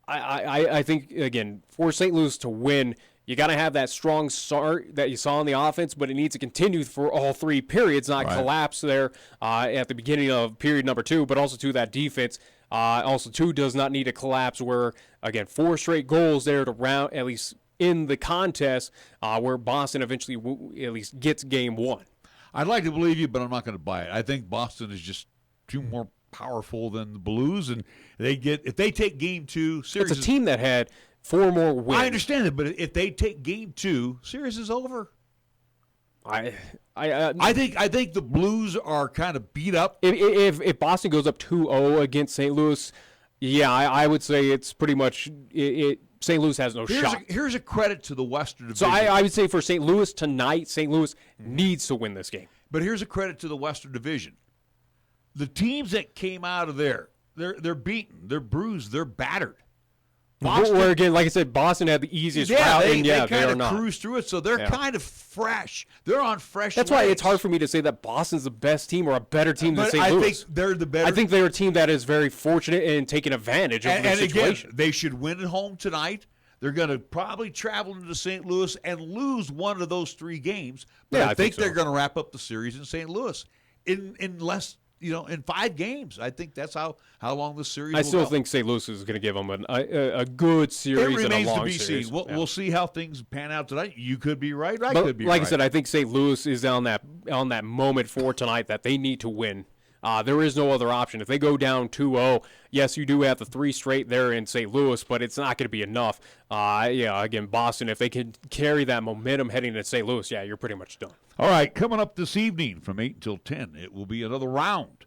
I think, again, for St. Louis to win, you got to have that strong start that you saw on the offense, but it needs to continue for all three periods, not collapse there at the beginning of period number 2, but also to that defense. Also, 2 does not need to collapse where, again, 4 straight goals there to round, at least in the contest, where Boston eventually at least gets game 1. I'd like to believe you, but I'm not going to buy it. I think Boston is just too more powerful than the Blues, and if they take game 2, series it's a team that had 4 more wins. I understand it, but if they take game 2, series is over. I think the Blues are kind of beat up. If Boston goes up 2-0 against St. Louis, yeah, I would say it's pretty much St. Louis has no shot. Here's a credit to the Western Division. So I would say for St. Louis tonight, St. Louis needs to win this game. But here's a credit to the Western Division. The teams that came out of there, they're beaten, they're bruised, they're battered. Boston, where again, like I said, Boston had the easiest route, and they kind not. of cruise through it, so they're kind of fresh. They're on fresh. That's why it's hard for me to say that Boston's the best team or a better team than St. Louis. I think they're the better. I think they're a team that is very fortunate in taking advantage of the situation. Again, they should win at home tonight. They're going to probably travel into St. Louis and lose one of those 3 games. But I think they're going to wrap up the series in St. Louis in less. In 5 games. I think that's how long the series will go. I still think St. Louis is going to give them a good series and a long series. It remains to be seen. We'll see how things pan out tonight. You could be right. I could be right. Like I said, I think St. Louis is on that moment for tonight that they need to win. There is no other option. If they go down 2-0, yes, you do have the 3 straight there in St. Louis, but it's not going to be enough. Again, Boston, if they can carry that momentum heading to St. Louis, you're pretty much done. All right, coming up this evening from 8 until 10, it will be another round